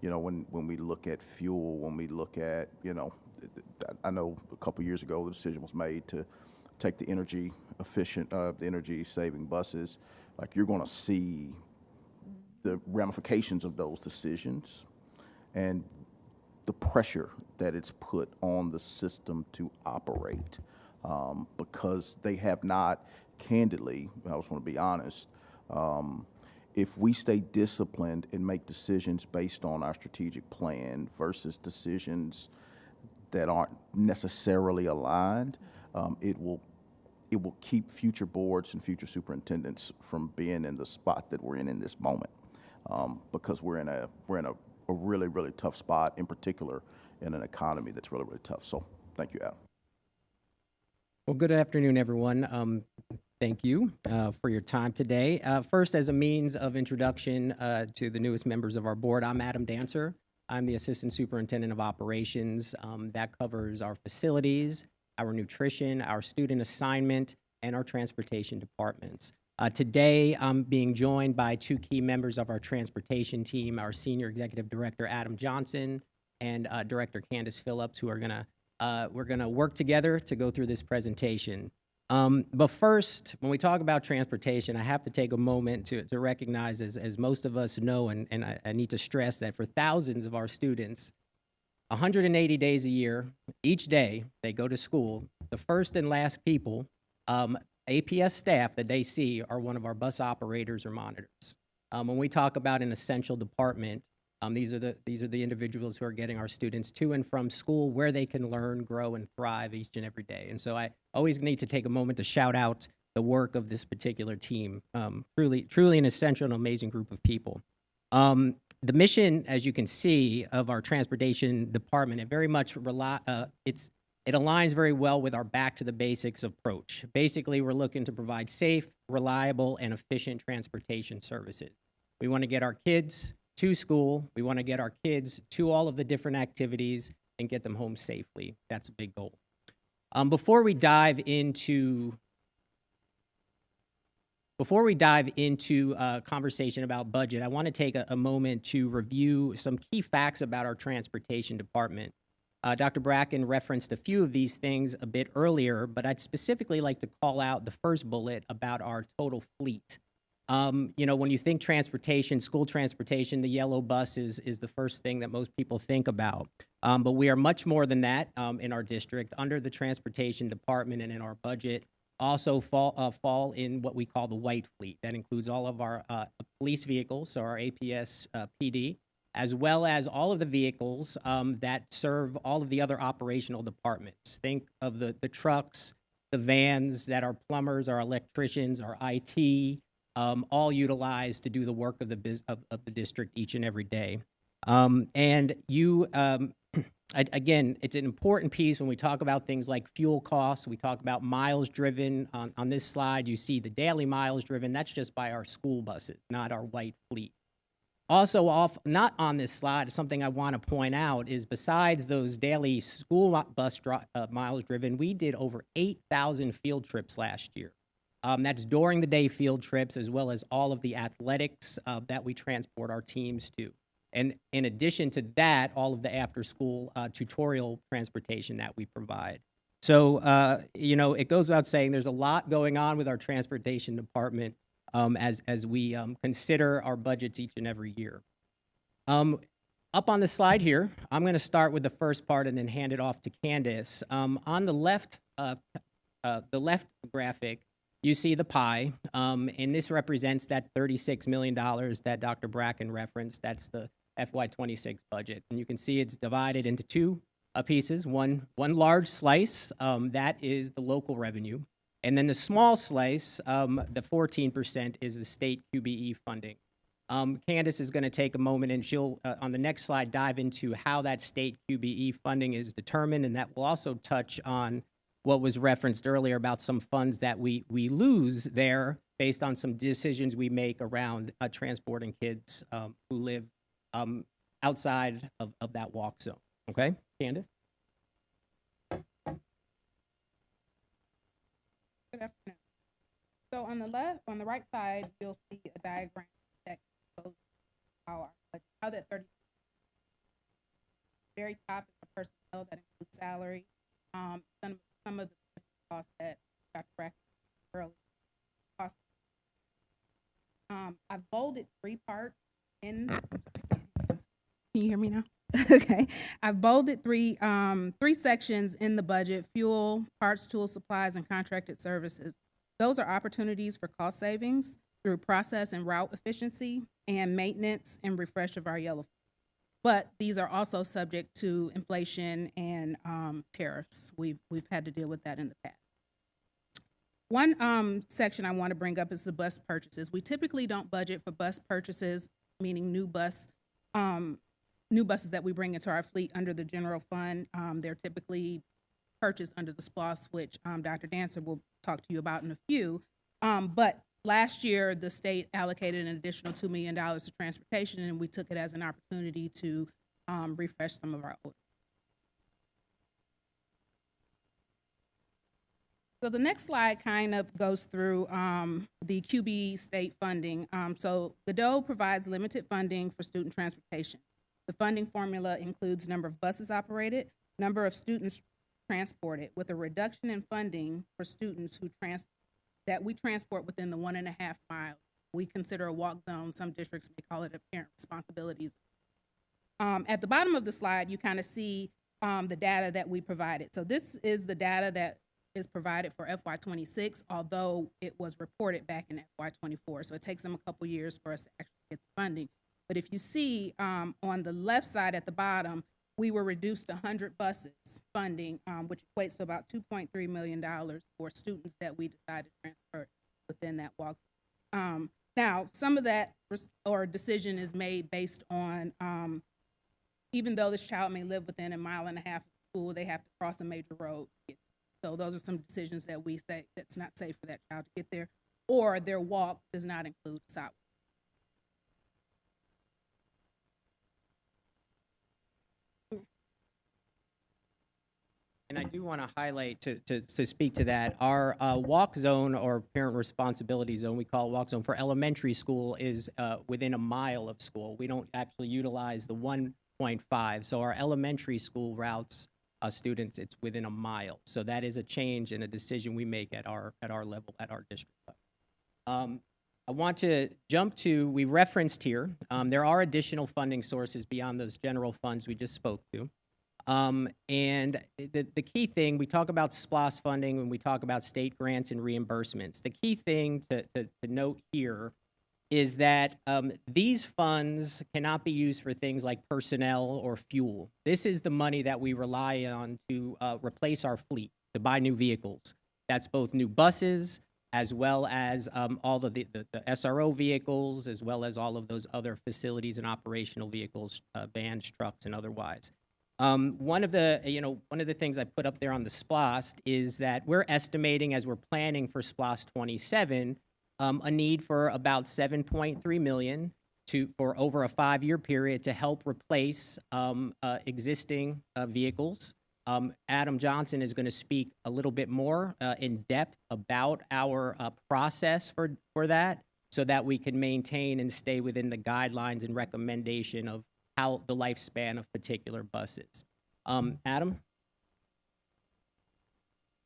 you know, when we look at fuel, when we look at, you know, I know a couple years ago the decision was made to take the energy efficient, the energy saving buses. Like you're going to see the ramifications of those decisions and the pressure that it's put on the system to operate, because they have not, candidly, I just want to be honest, if we stay disciplined and make decisions based on our strategic plan versus decisions that aren't necessarily aligned, it will keep future boards and future superintendents from being in the spot that we're in this moment, because we're in a really, really tough spot, in particular in an economy that's really, really tough. So thank you, Adam. Well, good afternoon, everyone. Thank you for your time today. First, as a means of introduction to the newest members of our board, I'm Adam Dancer. I'm the Assistant Superintendent of Operations. That covers our facilities, our nutrition, our student assignment, and our transportation departments. Today, I'm being joined by two key members of our transportation team, our Senior Executive Director, Adam Johnson, and Director Candace Phillips, who are we're gonna work together to go through this presentation. But first, when we talk about transportation, I have to take a moment to recognize, as most of us know, and I need to stress that for thousands of our students, 180 days a year, each day they go to school, the first and last people, APS staff that they see are one of our bus operators or monitors. When we talk about an essential department, these are the individuals who are getting our students to and from school, where they can learn, grow, and thrive each and every day. And so I always need to take a moment to shout out the work of this particular team. Truly an essential and amazing group of people. The mission, as you can see, of our transportation department, it very much it aligns very well with our back to the basics approach. Basically, we're looking to provide safe, reliable, and efficient transportation services. We want to get our kids to school. We want to get our kids to all of the different activities and get them home safely. That's a big goal. Before we dive into a conversation about budget, I want to take a moment to review some key facts about our transportation department. Dr. Bracken referenced a few of these things a bit earlier, but I'd specifically like to call out the first bullet about our total fleet. You know, when you think transportation, school transportation, the yellow bus is the first thing that most people think about. But we are much more than that in our district. Under the transportation department and in our budget, also fall in what we call the white fleet. That includes all of our police vehicles, so our APS PD, as well as all of the vehicles that serve all of the other operational departments. Think of the trucks, the vans that our plumbers, our electricians, our IT, all utilized to do the work of the district each and every day. And you, again, it's an important piece when we talk about things like fuel costs. We talk about miles driven. On this slide, you see the daily miles driven. That's just by our school buses, not our white fleet. Also, not on this slide, something I want to point out is besides those daily school bus miles driven, we did over 8,000 field trips last year. That's during the day field trips, as well as all of the athletics that we transport our teams to. And in addition to that, all of the after-school tutorial transportation that we provide. So, you know, it goes without saying there's a lot going on with our transportation department as we consider our budgets each and every year. Up on the slide here, I'm going to start with the first part and then hand it off to Candace. On the left graphic, you see the pie, and this represents that $36 million that Dr. Bracken referenced. That's the FY26 budget. And you can see it's divided into two pieces. One large slice, that is the local revenue. And then the small slice, the 14%, is the state QBE funding. Candace is going to take a moment and she'll, on the next slide, dive into how that state QBE funding is determined, and that will also touch on what was referenced earlier about some funds that we lose there based on some decisions we make around transporting kids who live outside of that walk zone. Okay, Candace? afternoon. So on the right side, you'll see a diagram that shows how that 30. Very top is the personnel that includes salary. Some of the costs that Dr. Bracken earlier. Cost. I've bolded three parts in. Can you hear me now? Okay, I've bolded three sections in the budget: fuel, parts, tools, supplies, and contracted services. Those are opportunities for cost savings through process and route efficiency and maintenance and refresh of our yellow. But these are also subject to inflation and tariffs. We've had to deal with that in the past. One section I want to bring up is the bus purchases. We typically don't budget for bus purchases, meaning new buses that we bring into our fleet under the general fund. They're typically purchased under the SPLOST, which Dr. Dancer will talk to you about in a few. But last year, the state allocated an additional $2 million to transportation, and we took it as an opportunity to refresh some of our. So the next slide kind of goes through the QB state funding. So the DOE provides limited funding for student transportation. The funding formula includes number of buses operated, number of students transported, with a reduction in funding for students that we transport within the 1.5 miles. We consider a walk zone. Some districts may call it a parent responsibilities. At the bottom of the slide, you kind of see the data that we provided. So this is the data that is provided for FY26, although it was reported back in FY24. So it takes them a couple years for us to actually get the funding. But if you see on the left side at the bottom, we were reduced to 100 buses funding, which equates to about $2.3 million for students that we decided to transfer within that walk. Now, some of that decision is made based on, even though this child may live within 1.5 miles of school, they have to cross a major road. So those are some decisions that we say that's not safe for that child to get there, or their walk does not include sidewalk. And I do want to highlight, to speak to that, our walk zone or parent responsibility zone, we call it walk zone, for elementary school is within 1 mile of school. We don't actually utilize the 1.5. So our elementary school routes students, it's within 1 mile. So that is a change and a decision we make at our level, at our district level. I want to jump to, we referenced here, there are additional funding sources beyond those general funds we just spoke to. And the key thing, we talk about SPLOST funding when we talk about state grants and reimbursements. The key thing to note here is that these funds cannot be used for things like personnel or fuel. This is the money that we rely on to replace our fleet, to buy new vehicles. That's both new buses as well as all of the SRO vehicles, as well as all of those other facilities and operational vehicles, vans, trucks, and otherwise. One of the things I put up there on the SPLOST is that we're estimating, as we're planning for SPLOST 27, a need for about $7.3 million for over a 5-year period to help replace existing vehicles. Adam Johnson is going to speak a little bit more in depth about our process for that, so that we can maintain and stay within the guidelines and recommendation of how the lifespan of particular buses. Adam?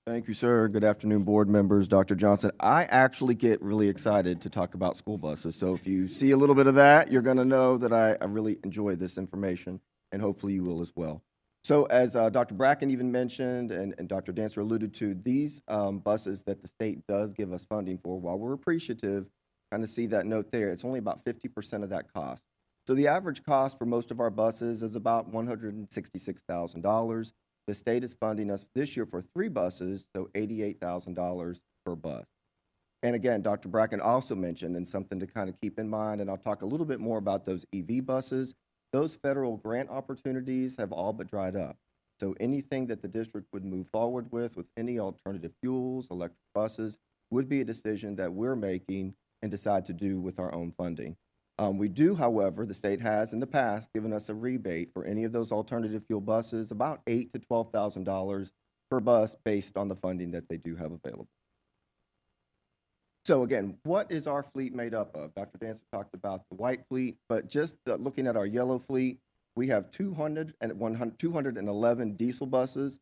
Thank you, sir. Good afternoon, board members, Dr. Johnson. I actually get really excited to talk about school buses. So if you see a little bit of that, you're going to know that I really enjoy this information, and hopefully you will as well. So as Dr. Bracken even mentioned and Dr. Dancer alluded to, these buses that the state does give us funding for, while we're appreciative, kind of see that note there, it's only about 50% of that cost. So the average cost for most of our buses is about $166,000. The state is funding us this year for 3 buses, so $88,000 per bus. And again, Dr. Bracken also mentioned, and something to kind of keep in mind, and I'll talk a little bit more about those EV buses, those federal grant opportunities have all but dried up. So anything that the district would move forward with any alternative fuels, electric buses, would be a decision that we're making and decide to do with our own funding. We do, however, the state has in the past given us a rebate for any of those alternative fuel buses, about $8,000 to $12,000 per bus based on the funding that they do have available. So again, what is our fleet made up of? Dr. Dancer talked about the white fleet, but just looking at our yellow fleet, we have 211 diesel buses.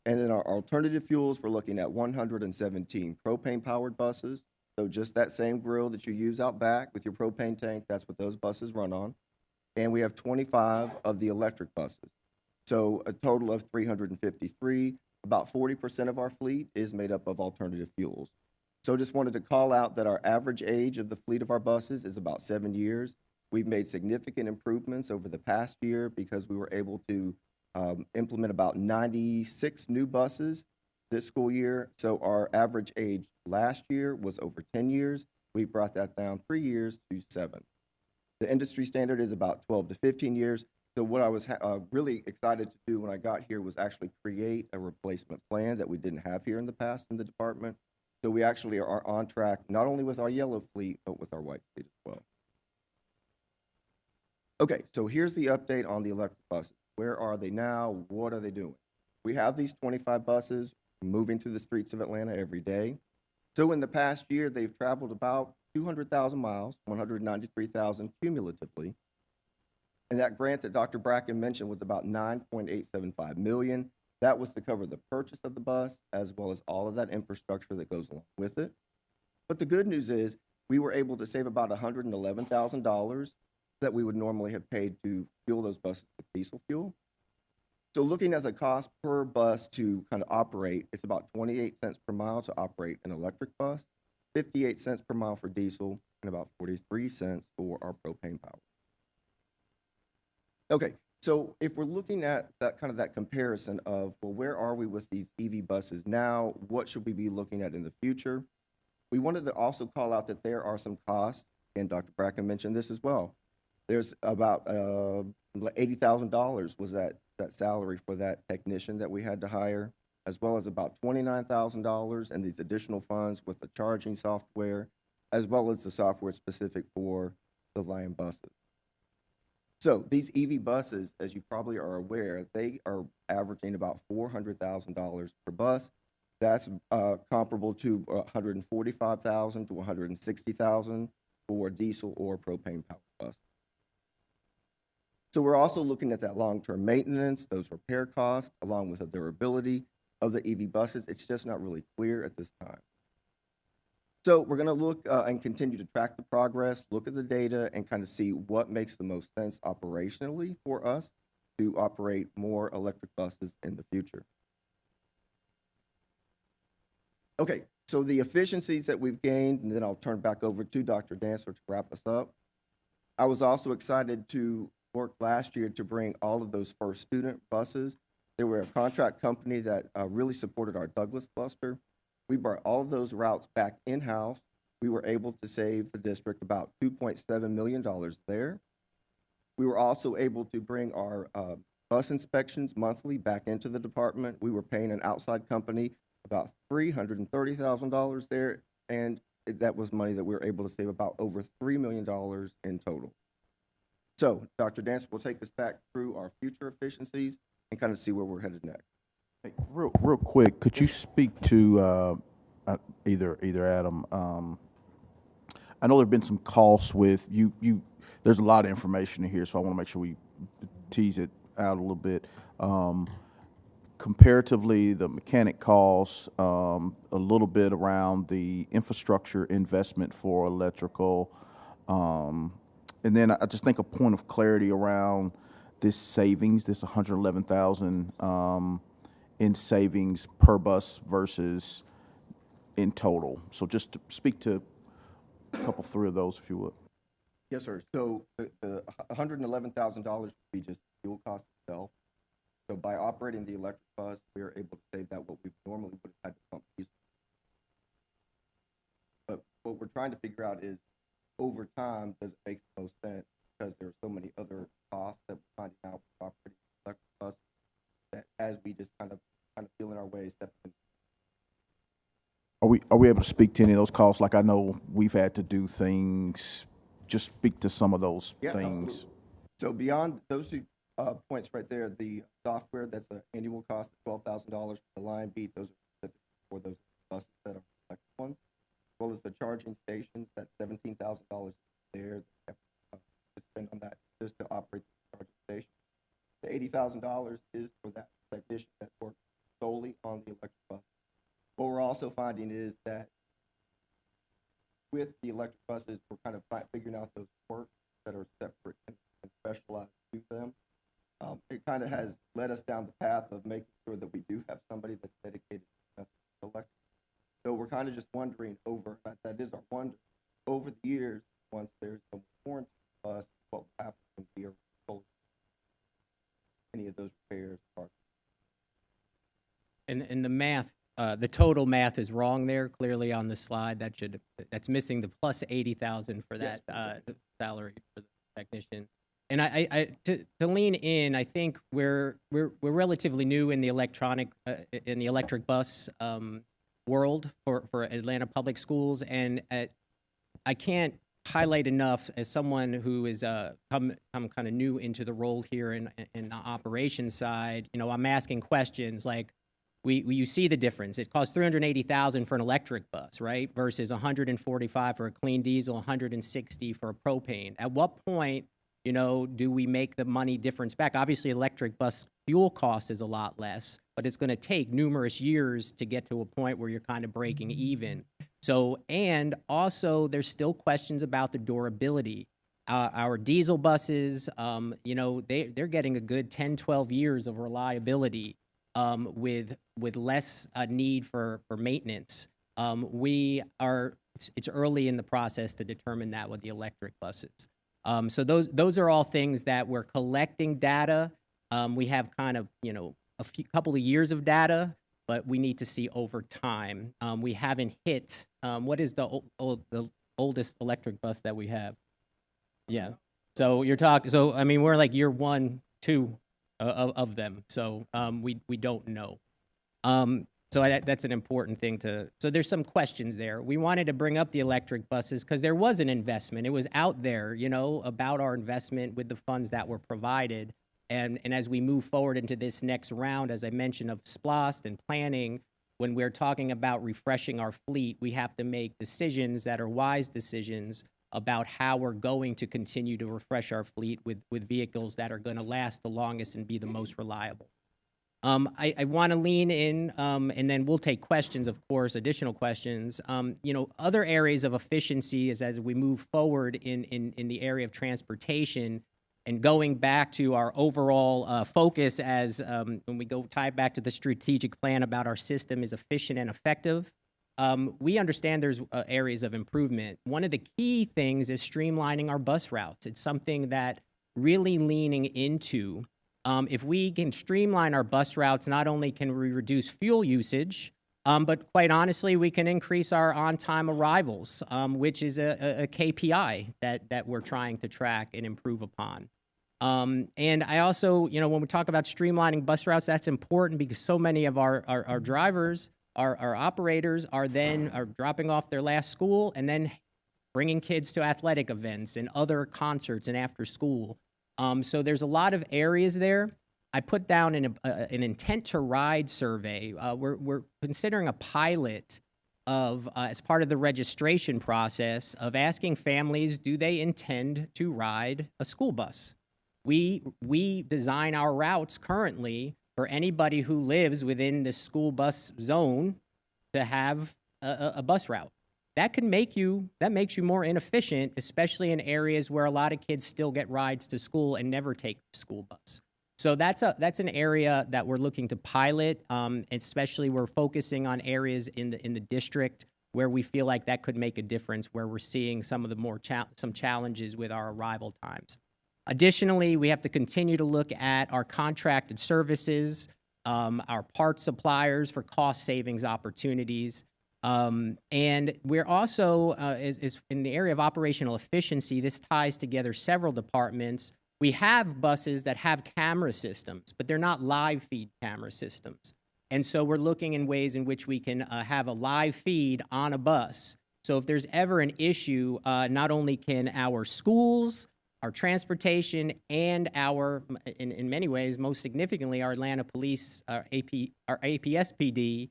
And then our alternative fuels, we're looking at 117 propane-powered buses. So just that same grill that you use out back with your propane tank, that's what those buses run on. And we have 25 of the electric buses. So a total of 353. About 40% of our fleet is made up of alternative fuels. So just wanted to call out that our average age of the fleet of our buses is about 7 years. We've made significant improvements over the past year because we were able to implement about 96 new buses this school year. So our average age last year was over 10 years. We brought that down 3 years to 7. The industry standard is about 12 to 15 years. So what I was really excited to do when I got here was actually create a replacement plan that we didn't have here in the past in the department. So we actually are on track, not only with our yellow fleet, but with our white fleet as well. Okay, so here's the update on the electric buses. Where are they now? What are they doing? We have these 25 buses moving through the streets of Atlanta every day. So in the past year, they've traveled about 200,000 miles, 193,000 cumulatively. And that grant that Dr. Bracken mentioned was about $9.875 million. That was to cover the purchase of the bus, as well as all of that infrastructure that goes along with it. But the good news is we were able to save about $111,000 that we would normally have paid to fuel those buses with diesel fuel. So looking at the cost per bus to kind of operate, it's about 28 cents per mile to operate an electric bus, 58 cents per mile for diesel, and about 43 cents for our propane power. Okay, so if we're looking at that kind of that comparison of, well, where are we with these EV buses now? What should we be looking at in the future? We wanted to also call out that there are some costs, and Dr. Bracken mentioned this as well. There's about $80,000 was that salary for that technician that we had to hire, as well as about $29,000 and these additional funds with the charging software, as well as the software specific for the Lion buses. So these EV buses, as you probably are aware, they are averaging about $400,000 per bus. That's comparable to $145,000 to $160,000 for diesel or propane powered bus. So we're also looking at that long-term maintenance, those repair costs, along with the durability of the EV buses. It's just not really clear at this time. So we're going to look and continue to track the progress, look at the data, and kind of see what makes the most sense operationally for us to operate more electric buses in the future. Okay, so the efficiencies that we've gained, and then I'll turn back over to Dr. Dancer to wrap us up. I was also excited to work last year to bring all of those first student buses. They were a contract company that really supported our Douglas cluster. We brought all of those routes back in-house. We were able to save the district about $2.7 million there. We were also able to bring our bus inspections monthly back into the department. We were paying an outside company about $330,000 there, and that was money that we were able to save about over $3 million in total. So Dr. Dancer will take us back through our future efficiencies and kind of see where we're headed next. Hey, real quick, could you speak to either Adam? I know there've been some costs with you. There's a lot of information in here, so I want to make sure we tease it out a little bit. Comparatively, the mechanic costs, a little bit around the infrastructure investment for electrical, and then I just think a point of clarity around this savings, this $111,000 in savings per bus versus in total. So just to speak to a couple, three of those, if you would. Yes, sir. So the $111,000 would be just fuel cost itself. So by operating the electric bus, we are able to save that what we normally would have had to pump diesel. But what we're trying to figure out is, over time, does it make the most sense? Because there are so many other costs that we're finding out with operating the electric bus that as we just kind of feeling our way, stepping in. Are we able to speak to any of those costs? Like, I know we've had to do things. Just speak to some of those things. Absolutely. So beyond those two points right there, the software, that's an annual cost of $12,000 for the Lion Beat. Those are for those buses that are electric ones. well as the charging stations. That's $17,000 there. To spend on that just to operate the charging station. The $80,000 is for that technician that works solely on the electric bus. What we're also finding is that with the electric buses, we're kind of figuring out those quirks that are separate and specialized to them. It kind of has led us down the path of making sure that we do have somebody that's dedicated to electric. So we're kind of just wondering that is our wonder, over the years, once there's a warranty bus, what will happen when we are sold any of those repairs are. And the math, the total math is wrong there, clearly on the slide. That's missing the plus 80,000 for that salary for the technician. And to lean in, I think we're relatively new in the electric bus world for Atlanta Public Schools, and I can't highlight enough as someone who is come kind of new into the role here in the operations side. You know, I'm asking questions like, you see the difference. It costs $380,000 for an electric bus, right, versus $145 for a clean diesel, $160 for a propane. At what point, you know, do we make the money difference back? Obviously, electric bus fuel cost is a lot less, but it's going to take numerous years to get to a point where you're kind of breaking even. So, and also, there's still questions about the durability. Our diesel buses, you know, they're getting a good 10, 12 years of reliability with less need for maintenance. It's early in the process to determine that with the electric buses. So those are all things that we're collecting data. We have kind of, you know, couple of years of data, but we need to see over time. We haven't hit, what is the oldest electric bus that we have? Yeah. So I mean, we're like year 1, 2 of them. So we don't know. So that's an important thing so there's some questions there. We wanted to bring up the electric buses because there was an investment. It was out there, you know, about our investment with the funds that were provided. And as we move forward into this next round, as I mentioned, of SPLOST and planning, when we're talking about refreshing our fleet, we have to make decisions that are wise decisions about how we're going to continue to refresh our fleet with vehicles that are going to last the longest and be the most reliable. I want to lean in, and then we'll take questions, of course, additional questions. You know, other areas of efficiency is as we move forward in the area of transportation and going back to our overall focus as when we go tie back to the strategic plan about our system is efficient and effective. We understand there's areas of improvement. One of the key things is streamlining our bus routes. It's something that really leaning into. If we can streamline our bus routes, not only can we reduce fuel usage, but quite honestly, we can increase our on-time arrivals, which is a KPI that we're trying to track and improve upon. And I also, you know, when we talk about streamlining bus routes, that's important because so many of our drivers, our operators are dropping off their last school and then bringing kids to athletic events and other concerts and after school. So there's a lot of areas there. I put down an intent to ride survey. We're considering a pilot of, as part of the registration process, of asking families, do they intend to ride a school bus? We design our routes currently for anybody who lives within the school bus zone to have a bus route. That makes you more inefficient, especially in areas where a lot of kids still get rides to school and never take the school bus. So that's an area that we're looking to pilot, especially we're focusing on areas in the district where we feel like that could make a difference, where we're seeing some of the some challenges with our arrival times. Additionally, we have to continue to look at our contracted services, our parts suppliers for cost savings opportunities. And we're also, is in the area of operational efficiency, this ties together several departments. We have buses that have camera systems, but they're not live feed camera systems. And so we're looking in ways in which we can have a live feed on a bus. So if there's ever an issue, not only can our schools, our transportation, and in many ways, most significantly, our Atlanta Police, our APSPD,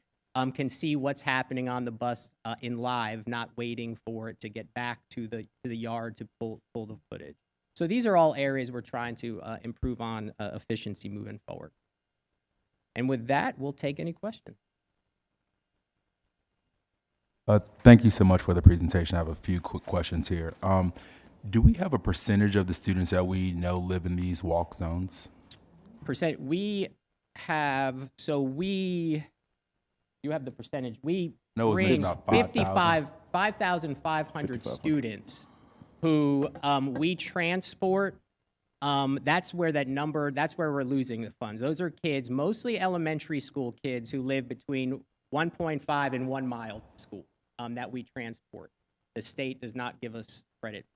can see what's happening on the bus in live, not waiting for it to get back to the yard to pull the footage. So these are all areas we're trying to improve on efficiency moving forward. And with that, we'll take any questions. Thank you so much for the presentation. I have a few quick questions here. Do we have a percentage of the students that we know live in these walk zones? We have, you have the percentage. We No, it was bring mentioned about 5,000. 5,500 students who we transport. That's where that's where we're losing the funds. Those are kids, mostly elementary school kids who live between 1.5 and 1 mile to school, that we transport. The state does not give us credit.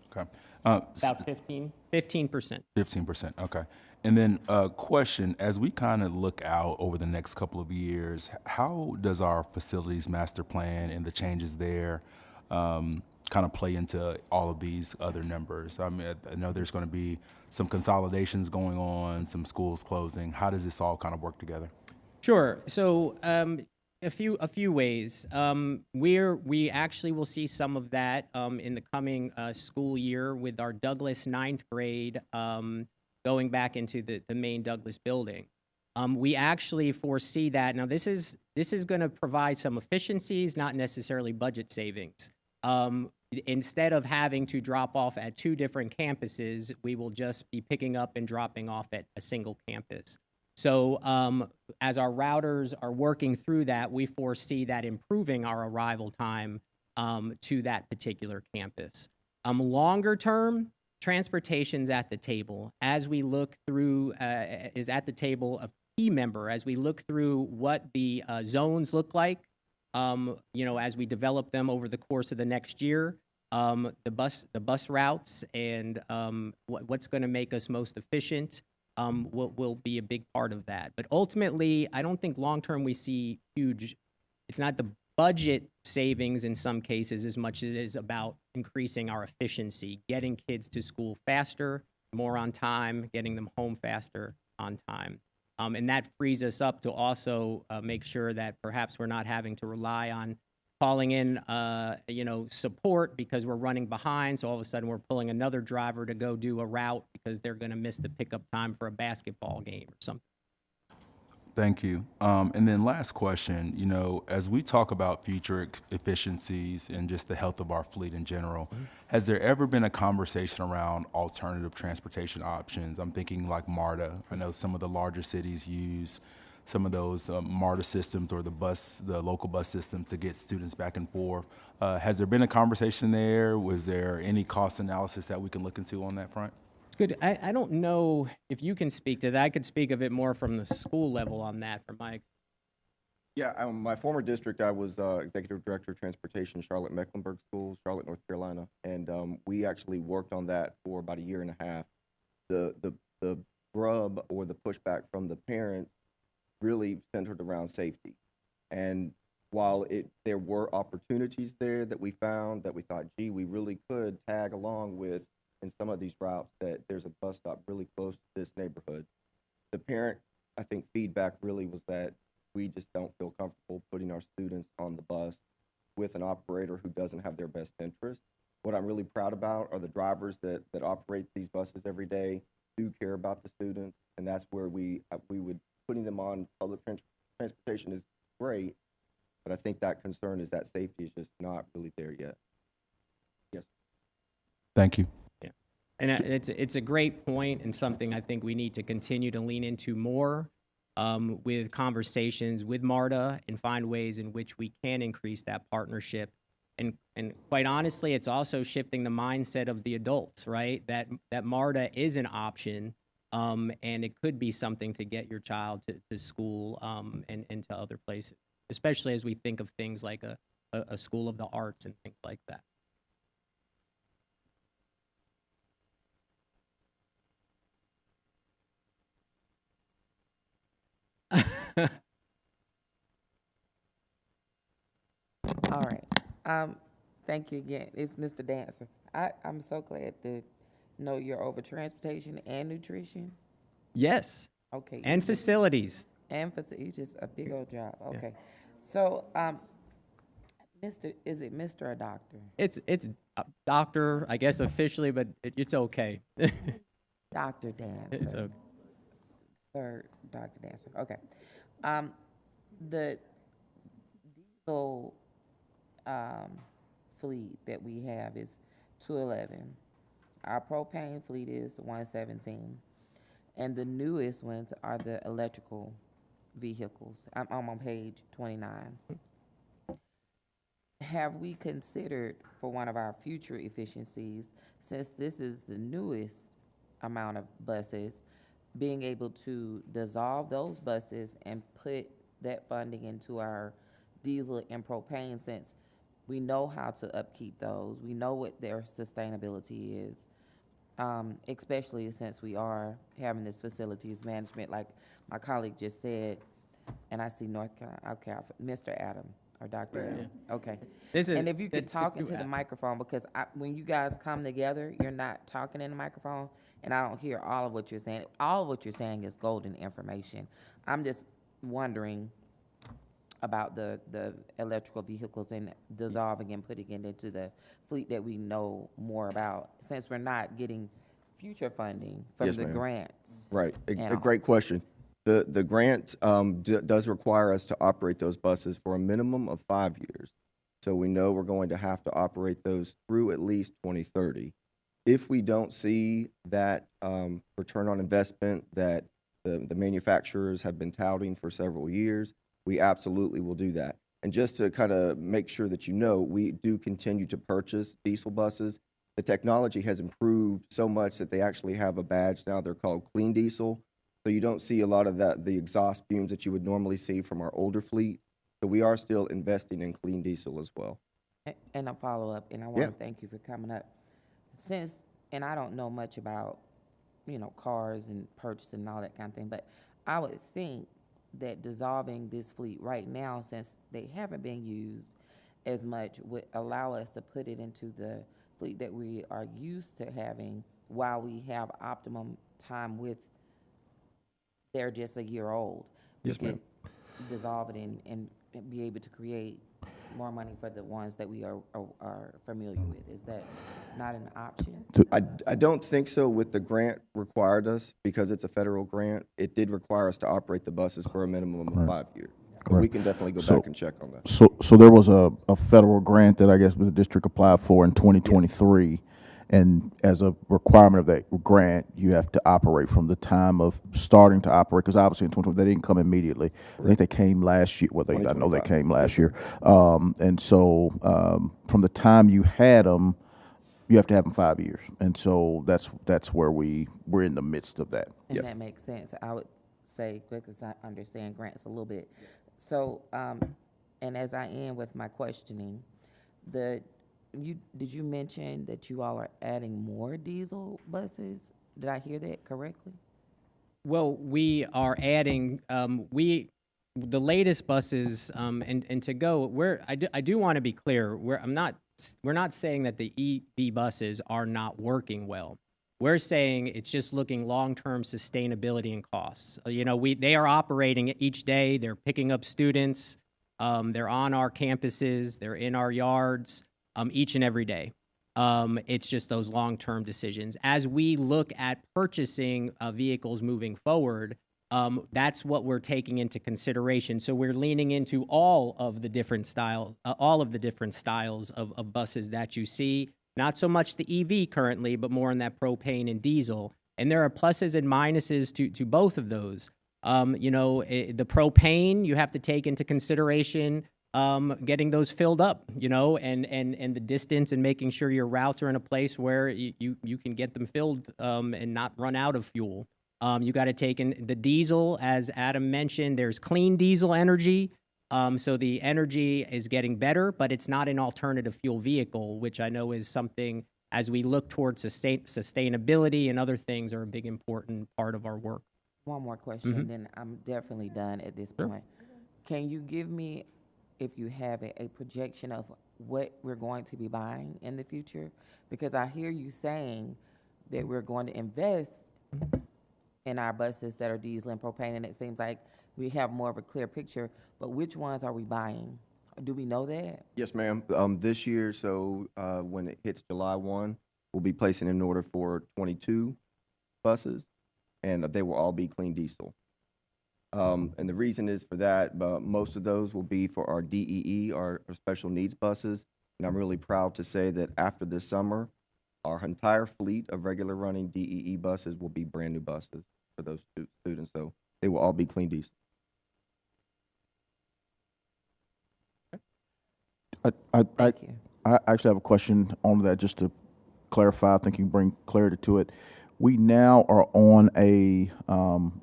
Okay. About 15%. 15%, okay. And then question, as we kind of look out over the next couple of years, how does our facilities master plan and the changes there kind of play into all of these other numbers? I mean, I know there's going to be some consolidations going on, some schools closing. How does this all kind of work together? Sure. So a few ways. We actually will see some of that in the coming school year with our Douglas 9th grade going back into the main Douglas building. We actually foresee that. Now this is going to provide some efficiencies, not necessarily budget savings. Instead of having to drop off at 2 different campuses, we will just be picking up and dropping off at a single campus. So as our routers are working through that, we foresee that improving our arrival time to that particular campus. Longer term, transportation's at the table. As we look through, is at the table a key member, as we look through what the zones look like, as we develop them over the course of the next year, the bus routes and what's going to make us most efficient will be a big part of that. But ultimately, I don't think long-term we see huge, it's not the budget savings in some cases as much as it is about increasing our efficiency, getting kids to school faster, more on time, getting them home faster on time. And that frees us up to also make sure that perhaps we're not having to rely on calling in, support because we're running behind. So all of a sudden we're pulling another driver to go do a route because they're going to miss the pickup time for a basketball game or something. Thank you. And then last question, as we talk about future efficiencies and just the health of our fleet in general, has there ever been a conversation around alternative transportation options? I'm thinking like MARTA. I know some of the larger cities use some of those MARTA systems or the local bus system to get students back and forth. Has there been a conversation there? Was there any cost analysis that we can look into on that front? Good. I don't know if you can speak to that. I could speak of it more from the school level on that from my. Yeah, my former district, I was executive director of transportation, Charlotte Mecklenburg Schools, Charlotte, North Carolina, and we actually worked on that for about a year and a half. The rub or the pushback from the parents really centered around safety, and while there were opportunities there that we found that we thought, gee, we really could tag along with in some of these routes that there's a bus stop really close to this neighborhood. The parent, I think, feedback really was that we just don't feel comfortable putting our students on the bus with an operator who doesn't have their best interest. What I'm really proud about are the drivers that operate these buses every day, do care about the students, and that's where we would, putting them on public transportation is great, but I think that concern is that safety is just not really there yet. Yes. Thank you. And it's a great point and something I think we need to continue to lean into more with conversations with MARTA and find ways in which we can increase that partnership. And quite honestly, it's also shifting the mindset of the adults, right? That MARTA is an option and it could be something to get your child to school and to other places, especially as we think of things like a school of the arts and things like that. All right. Thank you again. It's Mr. Dancer. I'm so glad to know you're over transportation and nutrition. Yes. Okay. And facilities. Emphasis, you just a big old job, okay. So, is it Mr. or Doctor? It's doctor, I guess officially, but it's okay. Dr. Dancer. It's okay. Sir, Dr. Dancer, okay. The diesel, fleet that we have is 211. Our propane fleet is 117. And the newest ones are the electrical vehicles. I'm on page 29. Have we considered for one of our future efficiencies, since this is the newest amount of buses, being able to dissolve those buses and put that funding into our diesel and propane, since we know how to upkeep those, we know what their sustainability is, especially since we are having this facilities management, like my colleague just said, and I see North Carolina, okay, Mr. Adam, or Dr. Adam, okay. And if you could talk into the microphone, because when you guys come together, you're not talking in the microphone, and I don't hear all of what you're saying. All of what you're saying is golden information. I'm just wondering about the electrical vehicles and dissolving and putting it into the fleet that we know more about, since we're not getting future funding from Yes, the ma'am. grants. Right, and a all. great question. The grant does require us to operate those buses for a minimum of 5 years. So we know we're going to have to operate those through at least 2030. If we don't see that return on investment that the manufacturers have been touting for several years, we absolutely will do that. And just to kind of make sure that you know, we do continue to purchase diesel buses. The technology has improved so much that they actually have a badge now. They're called clean diesel. So you don't see a lot of the exhaust fumes that you would normally see from our older fleet. So we are still investing in clean diesel as well. And a follow-up, and I want to thank you for coming up. And I don't know much about, cars and purchasing and all that kind of thing, but I would think that dissolving this fleet right now, since they haven't been used as much, would allow us to put it into the fleet that we are used to having while we have optimum time with, they're just a year old. Yes, ma'am. Dissolve it and be able to create more money for the ones that we are familiar with. Is that not an option? I don't think so with the grant required us, because it's a federal grant. It did require us to operate the buses for a minimum of 5 years. But we can definitely go back and check on that. So there was a federal grant that I guess the district applied for in 2023. And as a requirement of that grant, you have to operate from the time of starting to operate, because obviously in 2020, they didn't come immediately. I think they came last year. Well, I know they came last year. And so from the time you had them, you have to have them 5 years. And so that's where we're in the midst of that. And that makes sense. I would say, because I understand grants a little bit. So, and as I end with my questioning, did you mention that you all are adding more diesel buses? Did I hear that correctly? Well, we are adding, the latest buses, and to go, I do want to be clear, we're not saying that the EV buses are not working well. We're saying it's just looking long-term sustainability and costs. They are operating each day, they're picking up students, they're on our campuses, they're in our yards, each and every day. It's just those long-term decisions. As we look at purchasing vehicles moving forward, that's what we're taking into consideration. So we're leaning into all of the different styles of buses that you see. Not so much the EV currently, but more in that propane and diesel. And there are pluses and minuses to both of those. The propane, you have to take into consideration getting those filled up, and the distance, and making sure your routes are in a place where you can get them filled and not run out of fuel. You got to take in the diesel, as Adam mentioned, there's clean diesel energy. So the energy is getting better, but it's not an alternative fuel vehicle, which I know is something, as we look towards sustainability and other things, are a big important part of our work. One more question, then I'm definitely done at this point. Can you give me, if you have it, a projection of what we're going to be buying in the future? Because I hear you saying that we're going to invest in our buses that are diesel and propane, and it seems like we have more of a clear picture, but which ones are we buying? Do we know that? Yes, ma'am. This year, so when it hits July 1, we'll be placing an order for 22 buses, and they will all be clean diesel. And the reason is for that, most of those will be for our DEE, our special needs buses. And I'm really proud to say that after this summer, our entire fleet of regular running DEE buses will be brand new buses for those students. So they will all be clean diesel. Thank you. I actually have a question on that, just to clarify. I think you can bring clarity to it. We now are on a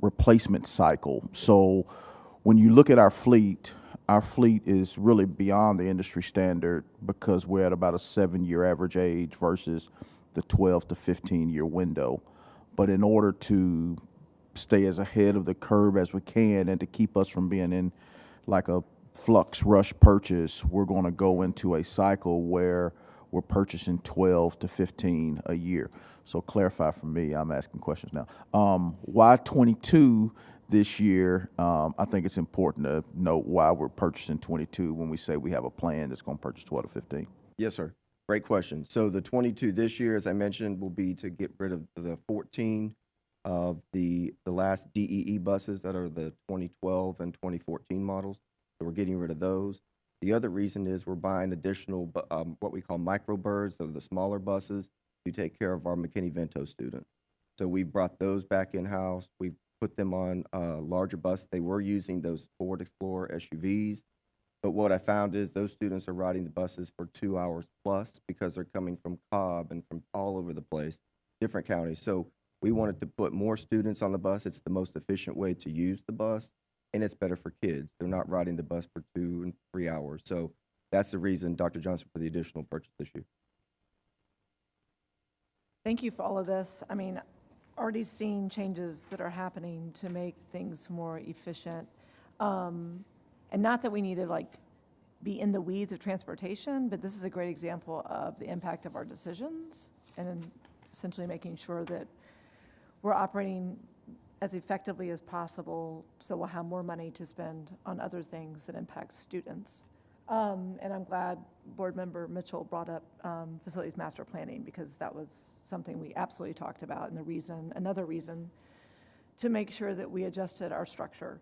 replacement cycle. So when you look at our fleet is really beyond the industry standard because we're at about a 7-year average age versus the 12 to 15-year window. But in order to stay as ahead of the curve as we can and to keep us from being in like a flux rush purchase, we're going to go into a cycle where we're purchasing 12 to 15 a year. So clarify for me, I'm asking questions now. Why 22 this year? I think it's important to note why we're purchasing 22 when we say we have a plan that's going to purchase 12 to 15. Yes, sir. Great question. So the 22 this year, as I mentioned, will be to get rid of the 14 of the last DEE buses that are the 2012 and 2014 models. So we're getting rid of those. The other reason is we're buying additional what we call microbirds, so the smaller buses, to take care of our McKinney-Vento students. So we brought those back in-house. We've put them on a larger bus. They were using those Ford Explorer SUVs. But what I found is those students are riding the buses for 2 hours plus because they're coming from Cobb and from all over the place, different counties. So we wanted to put more students on the bus. It's the most efficient way to use the bus, and it's better for kids. They're not riding the bus for 2 and 3 hours. So that's the reason, Dr. Johnson, for the additional purchase this year. Thank you for all of this. I mean, already seeing changes that are happening to make things more efficient. And not that we need to like be in the weeds of transportation, but this is a great example of the impact of our decisions and essentially making sure that we're operating as effectively as possible so we'll have more money to spend on other things that impact students. And I'm glad Board Member Mitchell brought up facilities master planning because that was something we absolutely talked about and another reason to make sure that we adjusted our structure.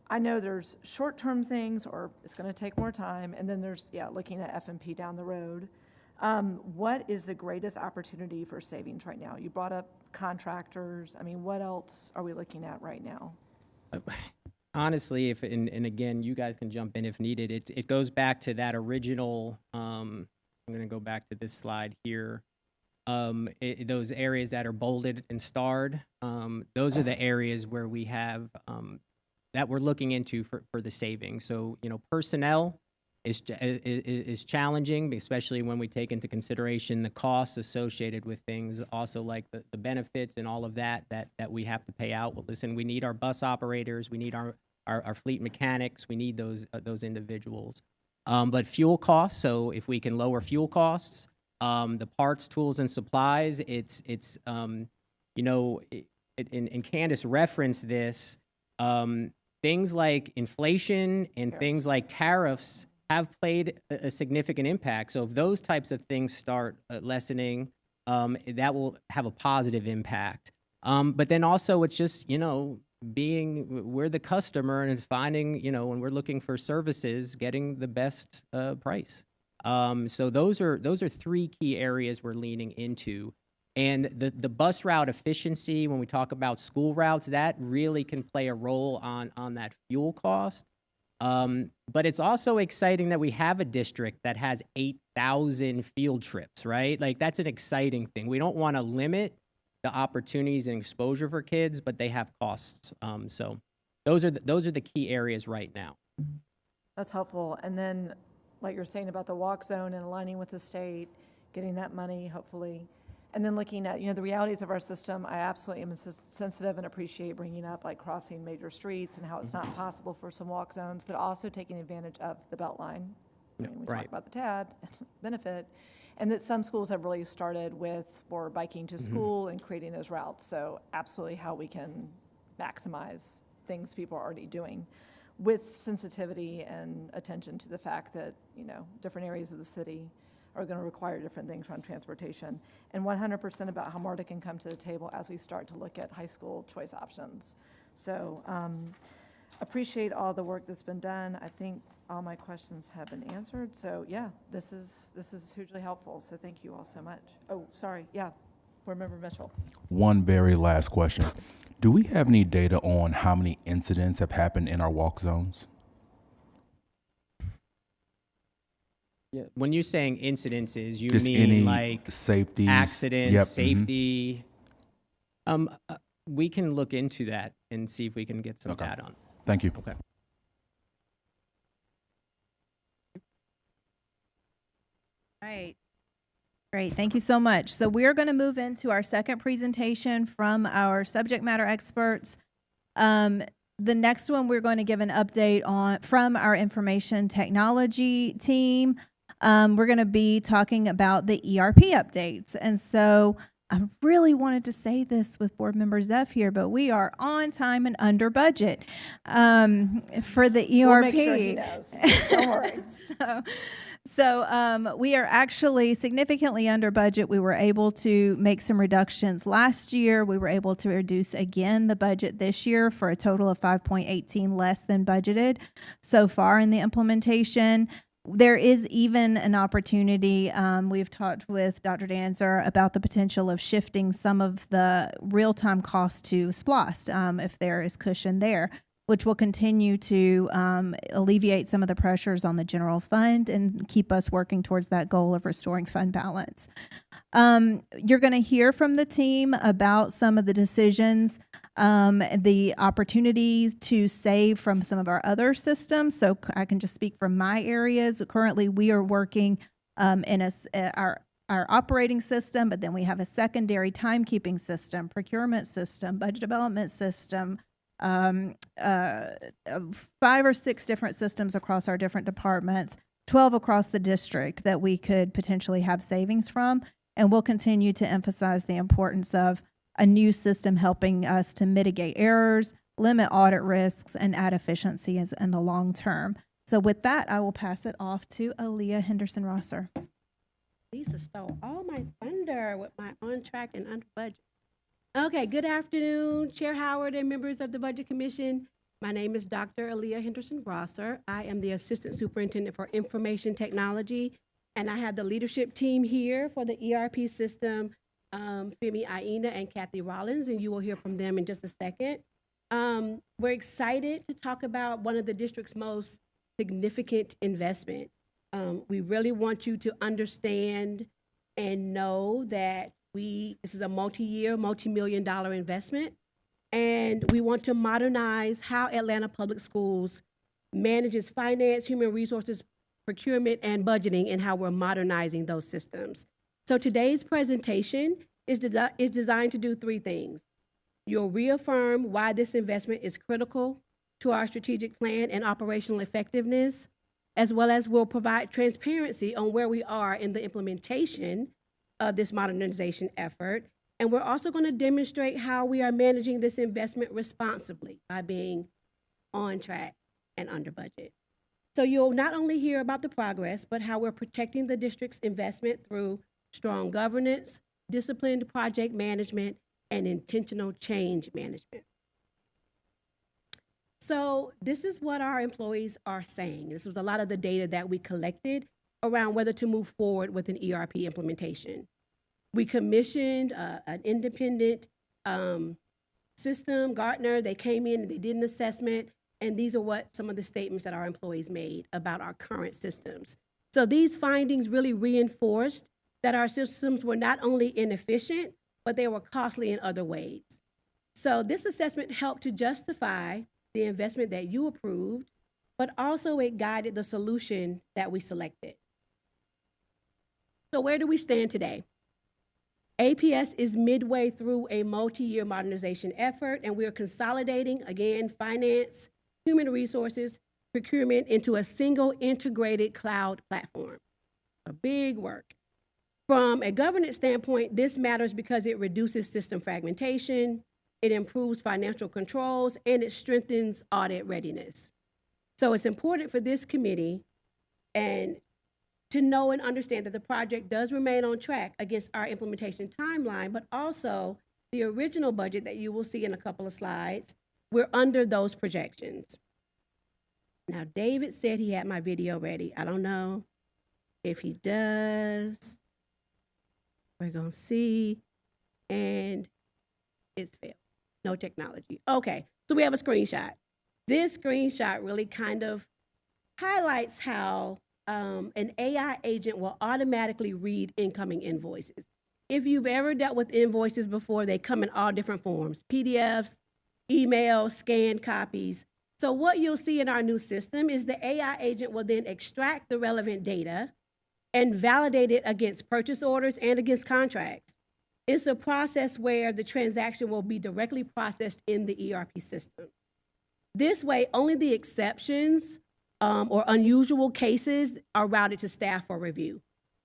I know there's short-term things or it's going to take more time, and then there's, looking at F&P down the road. What is the greatest opportunity for savings right now? You brought up contractors. I mean, what else are we looking at right now? Honestly, and again, you guys can jump in if needed. It goes back to that original. I'm going to go back to this slide here. Those areas that are bolded and starred. Those are the areas where we have that we're looking into for the savings. So personnel is challenging, especially when we take into consideration the costs associated with things, also like the benefits and all of that we have to pay out. Well, listen, we need our bus operators, we need our fleet mechanics, we need those individuals. But fuel costs, so if we can lower fuel costs, the parts, tools, and supplies, and Candace referenced this, things like inflation and things like tariffs have played a significant impact. So if those types of things start lessening, that will have a positive impact. But then also it's just, we're the customer and finding, when we're looking for services, getting the best price. So those are three key areas we're leaning into. And the bus route efficiency, when we talk about school routes, that really can play a role on that fuel cost. But it's also exciting that we have a district that has 8,000 field trips, right? Like that's an exciting thing. We don't want to limit the opportunities and exposure for kids, but they have costs. So those are the key areas right now. That's helpful. And then, like you're saying about the walk zone and aligning with the state, getting that money, hopefully. And then looking at, the realities of our system, I absolutely am sensitive and appreciate bringing up like crossing major streets and how it's not possible for some walk zones, but also taking advantage of the Beltline. I mean, we talk about the TAD benefit, and that some schools have really started with more biking to school and creating those routes. So absolutely how we can maximize things people are already doing, with sensitivity and attention to the fact that, you know, different areas of the city are going to require different things around transportation, and 100% about how MARTA can come to the table as we start to look at high school choice options. So appreciate all the work that's been done. I think all my questions have been answered. So yeah, this is hugely helpful. So thank you all so much. Oh, sorry. Yeah, Board Member Mitchell. One very last question. Do we have any data on how many incidents have happened in our walk zones? Yeah. When you're saying incidences, you Just mean any like safety accidents, Yep. safety? We can look into that and see if we can get some Okay. data on. Thank you. Okay. Right. Great, thank you so much. So we're going to move into our second presentation from our subject matter experts. The next one, we're going to give an update on from our information technology team. We're going to be talking about the ERP updates. And so I really wanted to say this with Board Member Zeff here, but we are on time and under budget for the ERP. We'll make sure he knows. Don't worry. So we are actually significantly under budget. We were able to make some reductions last year. We were able to reduce again the budget this year for a total of 5.18 less than budgeted so far in the implementation. There is even an opportunity. We've talked with Dr. Danzer about the potential of shifting some of the real-time costs to SPLOST if there is cushion there, which will continue to alleviate some of the pressures on the general fund and keep us working towards that goal of restoring fund balance. You're going to hear from the team about some of the decisions, the opportunities to save from some of our other systems. So I can just speak from my areas. Currently, we are working in our operating system, but then we have a secondary timekeeping system, procurement system, budget development system, 5 or 6 different systems across our different departments, 12 across the district that we could potentially have savings from. And we'll continue to emphasize the importance of a new system helping us to mitigate errors, limit audit risks, and add efficiencies in the long term. So with that, I will pass it off to Aaliyah Henderson-Rosser. Lisa stole all my thunder with my on track and under budget. Okay, good afternoon, Chair Howard and members of the Budget Commission. My name is Dr. Aaliyah Henderson-Rosser. I am the Assistant Superintendent for Information Technology, and I have the leadership team here for the ERP system, Femi Aina and Kathy Rollins, and you will hear from them in just a second. We're excited to talk about one of the district's most significant investment. We really want you to understand and know that this is a multi-year, multi-million-dollar investment, and we want to modernize how Atlanta Public Schools manages finance, human resources, procurement, and budgeting, and how we're modernizing those systems. So today's presentation is designed to do 3 things. You'll reaffirm why this investment is critical to our strategic plan and operational effectiveness, as well as we'll provide transparency on where we are in the implementation of this modernization effort. And we're also going to demonstrate how we are managing this investment responsibly by being on track and under budget. So you'll not only hear about the progress, but how we're protecting the district's investment through strong governance, disciplined project management, and intentional change management. So this is what our employees are saying. This was a lot of the data that we collected around whether to move forward with an ERP implementation. We commissioned an independent system, Gartner. They came in and they did an assessment, and these are what some of the statements that our employees made about our current systems. So these findings really reinforced that our systems were not only inefficient, but they were costly in other ways. So this assessment helped to justify the investment that you approved, but also it guided the solution that we selected. So where do we stand today? APS is midway through a multi-year modernization effort, and we're consolidating, again, finance, human resources, procurement into a single integrated cloud platform. A big work. From a governance standpoint, this matters because it reduces system fragmentation, it improves financial controls, and it strengthens audit readiness. So it's important for this committee and to know and understand that the project does remain on track against our implementation timeline, but also the original budget that you will see in a couple of slides, we're under those projections. Now, David said he had my video ready. I don't know if he does. We're gonna see, and it's failed. No technology. Okay, so we have a screenshot. This screenshot really kind of highlights how an AI agent will automatically read incoming invoices. If you've ever dealt with invoices before, they come in all different forms: PDFs, emails, scanned copies. So what you'll see in our new system is the AI agent will then extract the relevant data and validate it against purchase orders and against contracts. It's a process where the transaction will be directly processed in the ERP system. This way, only the exceptions or unusual cases are routed to staff for review.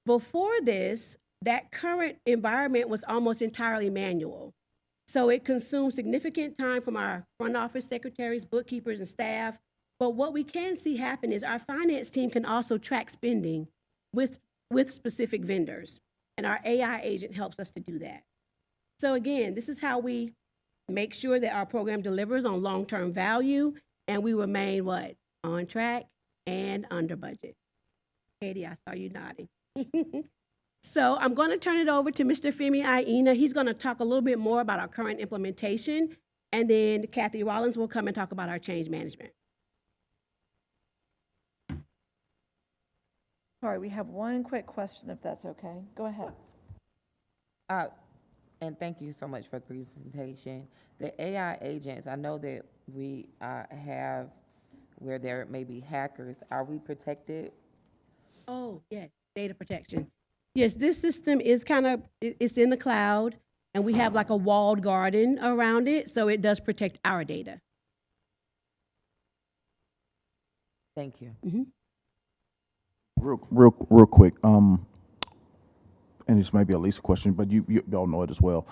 Before this, that current environment was almost entirely manual. So it consumed significant time from our front office secretaries, bookkeepers, and staff. But what we can see happen is our finance team can also track spending with specific vendors. And our AI agent helps us to do that. So again, this is how we make sure that our program delivers on long-term value and we remain what? On track and under budget. Katie, I saw you nodding. So I'm going to turn it over to Mr. Femi Aina. He's going to talk a little bit more about our current implementation, and then Kathy Rollins will come and talk about our change management. Sorry, we have one quick question, if that's okay. Go ahead. And thank you so much for the presentation. The AI agents, I know that we have where there may be hackers. Are we protected? Oh, yes, data protection. Yes, this system is it's in the cloud, and we have like a walled garden around it, so it does protect our data. Thank you. Real quick, and this may be a Lisa question, but you all know it as well.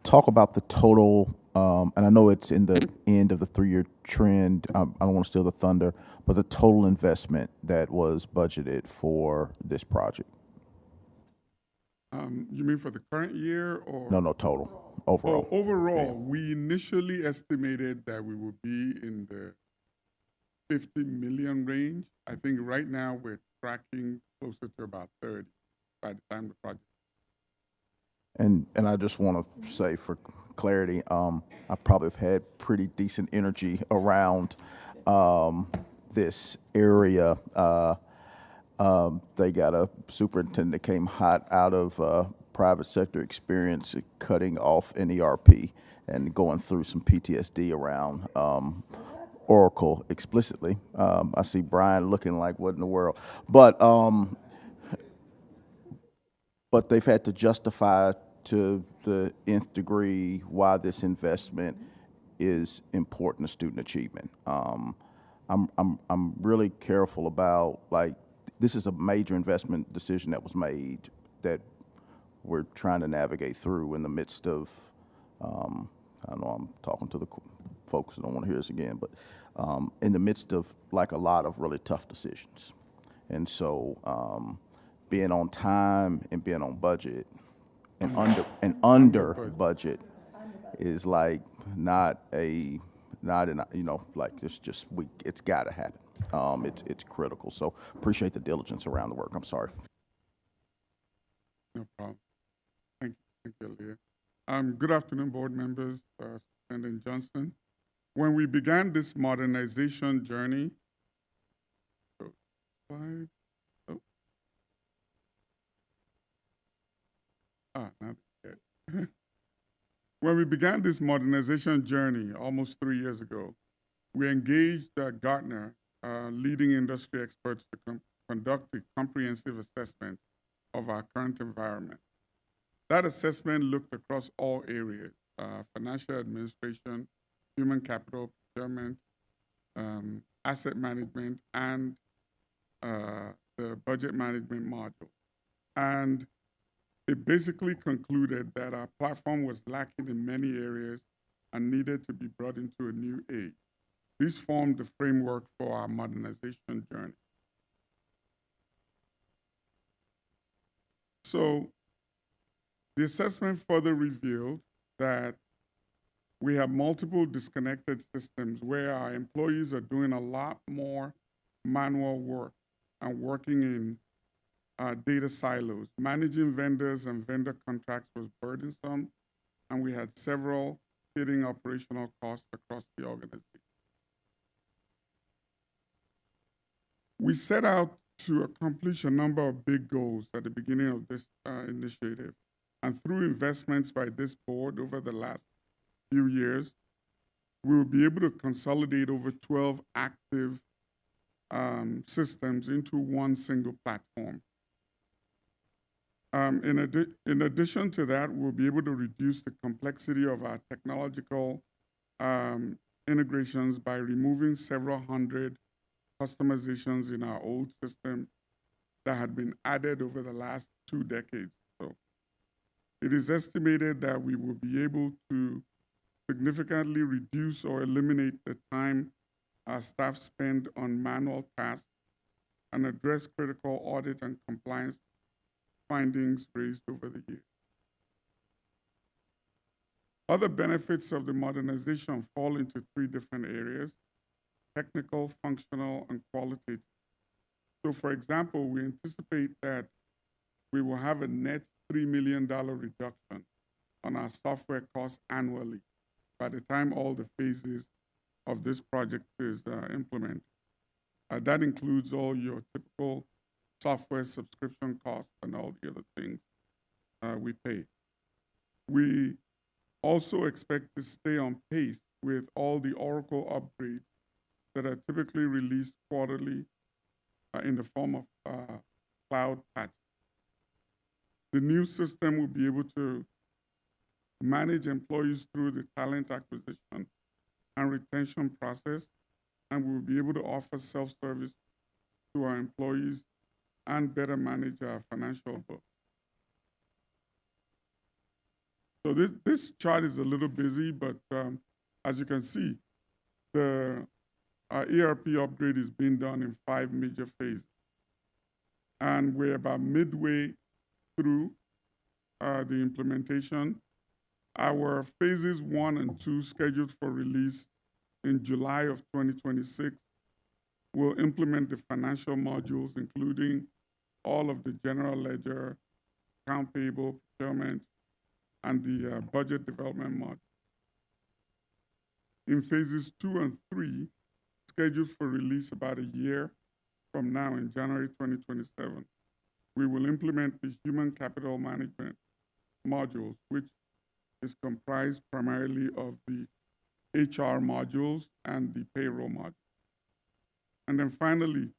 Talk about the total, and I know it's in the end of the 3-year trend. I don't want to steal the thunder, but the total investment that was budgeted for this project. You mean for the current year or? No, total, overall. Oh, overall, we initially estimated that we would be in the 50 million range. I think right now we're tracking closer to about 30 by the time the project. And I just want to say for clarity, I probably have had pretty decent energy around this area. They got a superintendent that came hot out of private sector experience, cutting off an ERP and going through some PTSD around Oracle explicitly. I see Brian looking like, what in the world? But they've had to justify to the nth degree why this investment is important to student achievement. I'm really careful about, like, this is a major investment decision that was made that we're trying to navigate through in the midst of, I know I'm talking to the folks who don't want to hear this again, but in the midst of like a lot of really tough decisions. And so being on time and being on budget and under budget is like not in, you know, like it's got to happen. It's critical. So appreciate the diligence around the work. I'm sorry. No problem. Thank you, Leah. Good afternoon, board members, Superintendent Johnson. When we began this modernization journey, when we began this modernization journey almost 3 years ago, we engaged Gartner, leading industry experts, to conduct a comprehensive assessment of our current environment. That assessment looked across all areas: financial administration, human capital, procurement, asset management, and the budget management module. And it basically concluded that our platform was lacking in many areas and needed to be brought into a new age. This formed the framework for our modernization journey. So the assessment further revealed that we have multiple disconnected systems where our employees are doing a lot more manual work and working in data silos. Managing vendors and vendor contracts was burdensome, and we had several hitting operational costs across the organization. We set out to accomplish a number of big goals at the beginning of this initiative, and through investments by this board over the last few years, we will be able to consolidate over 12 active systems into one single platform. In addition to that, we'll be able to reduce the complexity of our technological integrations by removing several hundred customizations in our old system that had been added over the last 2 decades. So it is estimated that we will be able to significantly reduce or eliminate the time our staff spend on manual tasks and address critical audit and compliance findings raised over the years. Other benefits of the modernization fall into 3 different areas: technical, functional, and qualitative. So for example, we anticipate that we will have a net $3 million reduction on our software costs annually by the time all the phases of this project is implemented. That includes all your typical software subscription costs and all the other things we pay. We also expect to stay on pace with all the Oracle upgrades that are typically released quarterly in the form of cloud patches. The new system will be able to manage employees through the talent acquisition and retention process, and we will be able to offer self-service to our employees and better manage our financial book. So this chart is a little busy, but as you can see, the ERP upgrade is being done in 5 major phases. And we're about midway through the implementation. Our phases 1 and 2, scheduled for release in July of 2026, will implement the financial modules, including all of the general ledger, account payable, procurement, and the budget development module. In phases 2 and 3, scheduled for release about a year from now in January 2027, we will implement the human capital management modules, which is comprised primarily of the HR modules and the payroll module. And then finally,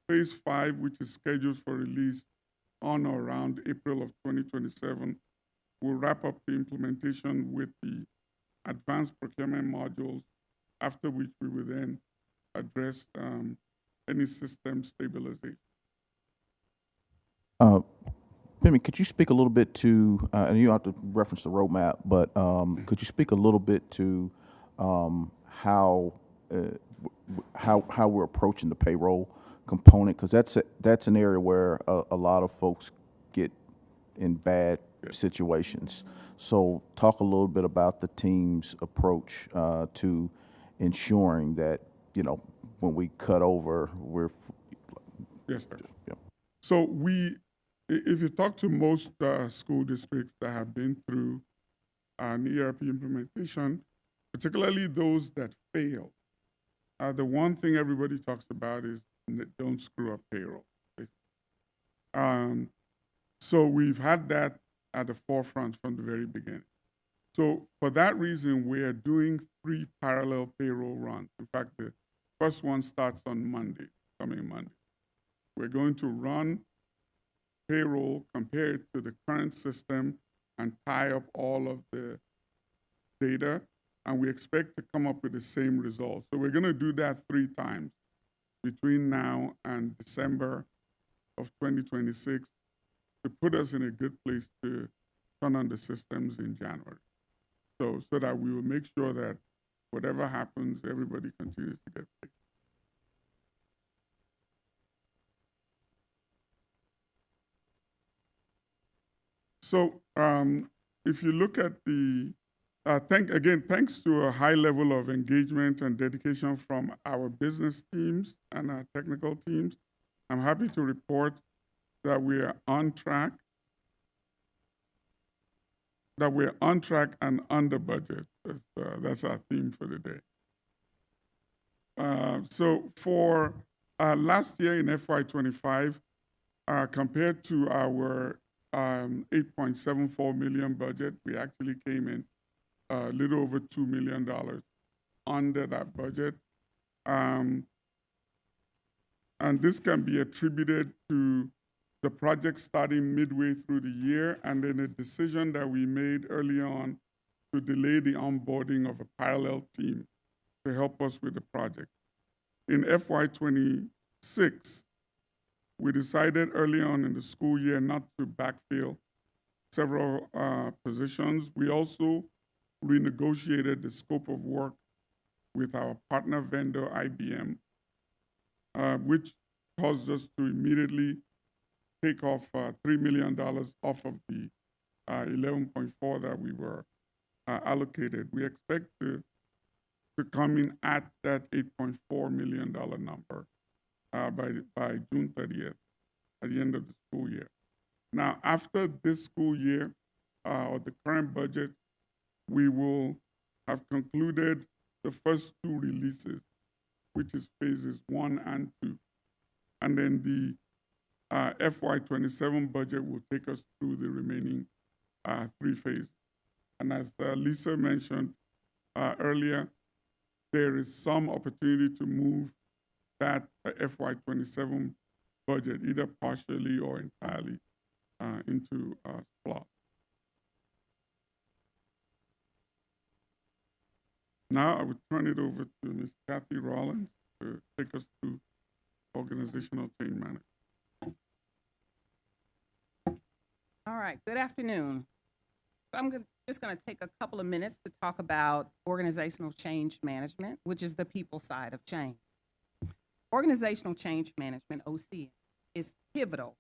phase 5, which is scheduled for release on or around April of 2027, will wrap up the implementation with the advanced procurement modules, after which we will then address any system stabilization. Pemi, could you speak a little bit to, and you don't have to reference the roadmap, but could you speak a little bit to how we're approaching the payroll component? Because that's an area where a lot of folks get in bad situations. So talk a little bit about the team's approach to ensuring that, you know, when we cut over, we're... Yes, sir. Yeah. So if you talk to most school districts that have been through an ERP implementation, particularly those that fail, the one thing everybody talks about is don't screw up payroll. So we've had that at the forefront from the very beginning. So for that reason, we are doing 3 parallel payroll runs. In fact, the first one starts on Monday, coming Monday. We're going to run payroll, compare it to the current system, and tie up all of the data, and we expect to come up with the same results. So we're going to do that 3 times between now and December of 2026 to put us in a good place to turn on the systems in January. So that we will make sure that whatever happens, everybody continues to get paid. So if you look at the, thanks to a high level of engagement and dedication from our business teams and our technical teams, I'm happy to report that we are on track, and under budget. That's our theme for the day. So for last year in FY25, compared to our 8.74 million budget, we actually came in a little over $2 million under that budget. And this can be attributed to the project starting midway through the year, and then a decision that we made early on to delay the onboarding of a parallel team to help us with the project. In FY26, we decided early on in the school year not to backfill several positions. We also renegotiated the scope of work with our partner vendor, IBM, which caused us to immediately take off $3 million off of the 11.4 that we were allocated. We expect to come in at that $8.4 million number by June 30th, at the end of the school year. Now, after this school year, or the current budget, we will have concluded the first two releases, which is phases 1 and 2. And then the FY27 budget will take us through the remaining 3 phases. And as Lisa mentioned earlier, there is some opportunity to move that FY27 budget, either partially or entirely, into SPLOST. Now I would turn it over to Ms. Kathy Rollins to take us through organizational change management. All right, good afternoon. So I'm just going to take a couple of minutes to talk about organizational change management, which is the people side of change. Organizational change management, OCM, is pivotal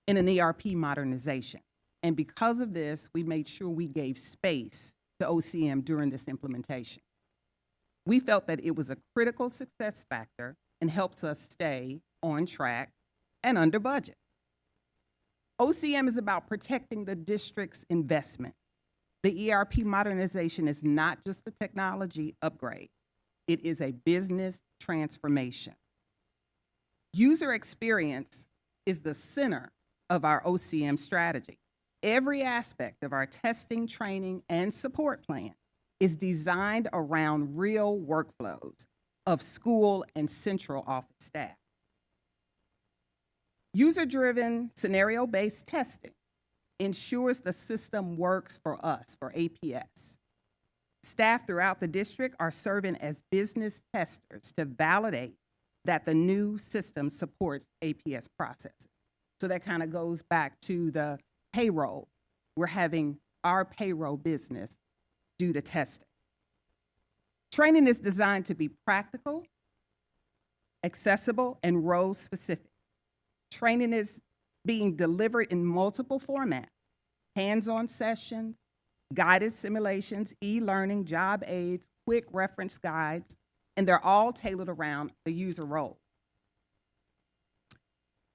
in an ERP modernization. And because of this, we made sure we gave space to OCM during this implementation. We felt that it was a critical success factor and helps us stay on track and under budget. OCM is about protecting the district's investment. The ERP modernization is not just a technology upgrade. It is a business transformation. User experience is the center of our OCM strategy. Every aspect of our testing, training, and support plan is designed around real workflows of school and central office staff. User-driven, scenario-based testing ensures the system works for us, for APS. Staff throughout the district are serving as business testers to validate that the new system supports APS processes. So that kind of goes back to the payroll. We're having our payroll business do the testing. Training is designed to be practical, accessible, and role-specific. Training is being delivered in multiple formats: hands-on sessions, guided simulations, e-learning, job aids, quick reference guides, and they're all tailored around the user role.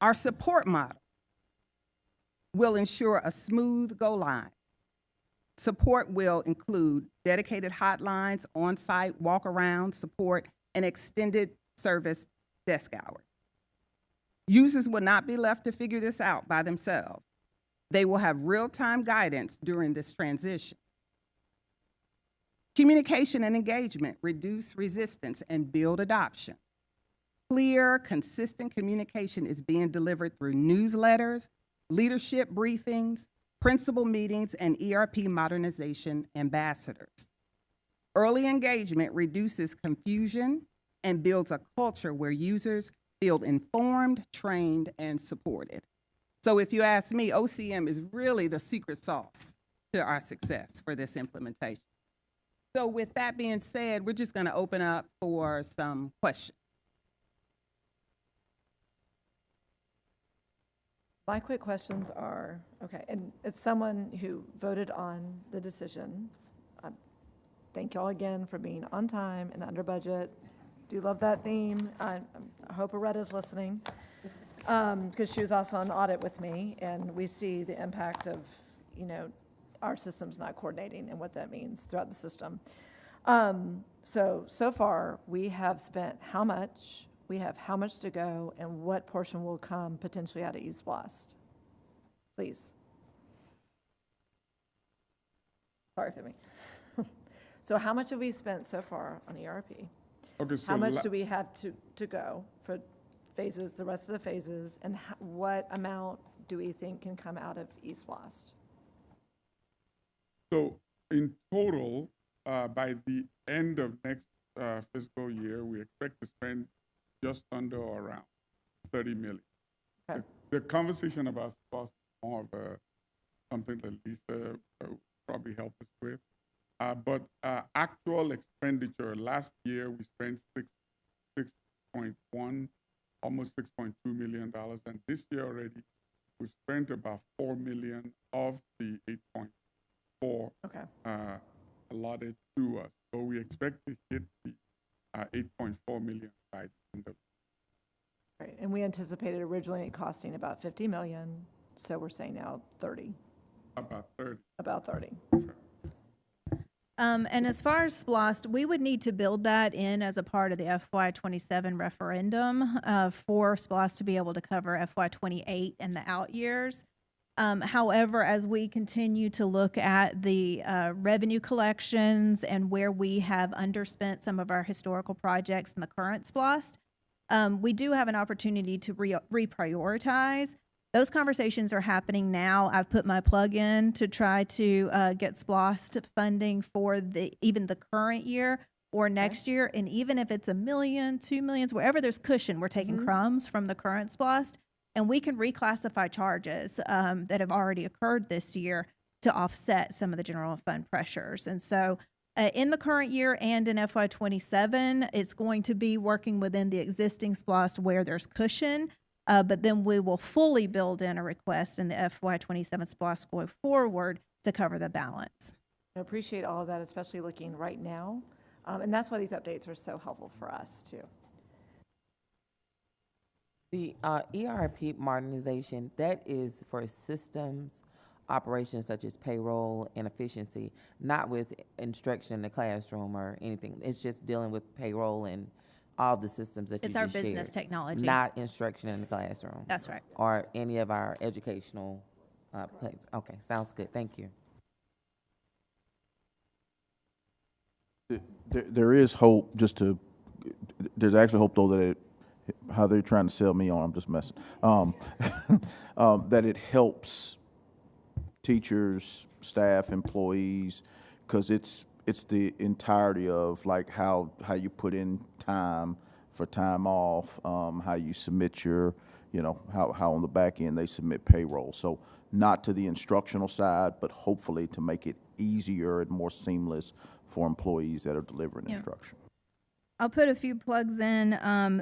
Our support model will ensure a smooth go-live. Support will include dedicated hotlines, on-site walk-around support, and extended service desk hours. Users will not be left to figure this out by themselves. They will have real-time guidance during this transition. Communication and engagement reduce resistance and build adoption. Clear, consistent communication is being delivered through newsletters, leadership briefings, principal meetings, and ERP modernization ambassadors. Early engagement reduces confusion and builds a culture where users feel informed, trained, and supported. So if you ask me, OCM is really the secret sauce to our success for this implementation. So with that being said, we're just going to open up for some questions. My quick questions are, okay, and it's someone who voted on the decision. Thank y'all again for being on time and under budget. Do love that theme. I hope Aretta's listening, because she was also on audit with me, and we see the impact of, our systems not coordinating and what that means throughout the system. So far, we have spent how much, we have how much to go, and what portion will come potentially out of East Blast? Please. Sorry, Femi. So how much have we spent so far on ERP? Okay, so How much do we have to go for phases, the rest of the phases, and what amount do we think can come out of East Blast? So in total, by the end of next fiscal year, we expect to spend just under or around 30 million. Okay. The conversation about cost is more of something that Lisa probably helped us with. But actual expenditure, last year we spent 6.1, almost $6.2 million, and this year already we've spent about 4 million of the 8.4 Okay. allotted to us. So we expect to hit the 8.4 million by the end of. Right, and we anticipated originally it costing about 50 million, so we're saying now 30, About 30. about 30. And as far as SPLOST, we would need to build that in as a part of the FY27 referendum for SPLOST to be able to cover FY28 and the out years. However, as we continue to look at the revenue collections and where we have underspent some of our historical projects in the current SPLOST, we do have an opportunity to reprioritize. Those conversations are happening now. I've put my plug in to try to get SPLOST funding for even the current year or next year. And even if it's $1 million, $2 million, wherever there's cushion, we're taking crumbs from the current SPLOST. And we can reclassify charges that have already occurred this year to offset some of the general fund pressures. And so in the current year and in FY27, it's going to be working within the existing SPLOST where there's cushion. But then we will fully build in a request in the FY27 SPLOST going forward to cover the balance. I appreciate all of that, especially looking right now. And that's why these updates are so helpful for us, too. The ERP modernization, that is for systems, operations such as payroll and efficiency, not with instruction in the classroom or anything. It's just dealing with payroll and all the systems that you It's our just business shared. technology. Not instruction in the classroom. That's right. Or any of our educational places. Okay, sounds good. Thank you. There is hope, there's actually hope though that how they're trying to sell me on, I'm just messing, that it helps teachers, staff, employees, because it's the entirety of like how you put in time for time off, how you submit your, how on the back end they submit payroll. So not to the instructional side, but hopefully to make it easier and more seamless for employees that are delivering instruction. I'll put a few plugs in.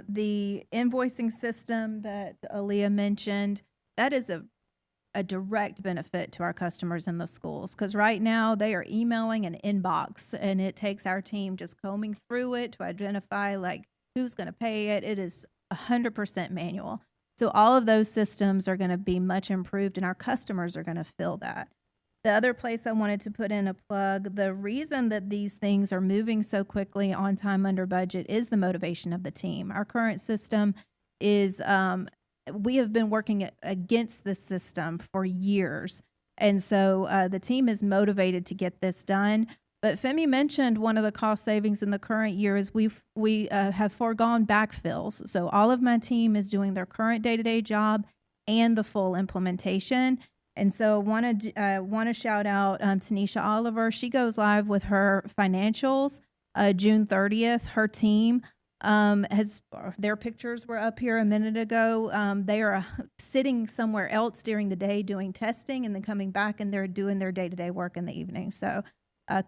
The invoicing system that Aaliyah mentioned, that is a direct benefit to our customers in the schools, because right now they are emailing an inbox, and it takes our team just combing through it to identify like who's going to pay it. It is 100% manual. So all of those systems are going to be much improved, and our customers are going to feel that. The other place I wanted to put in a plug, the reason that these things are moving so quickly on time under budget is the motivation of the team. Our current system is, we have been working against the system for years. And so the team is motivated to get this done. But Femi mentioned one of the cost savings in the current year is we have foregone backfills. So all of my team is doing their current day-to-day job and the full implementation. And so want to shout out Tanisha Oliver. She goes live with her financials June 30th. Her team their pictures were up here a minute ago. They are sitting somewhere else during the day doing testing and then coming back, and they're doing their day-to-day work in the evening. So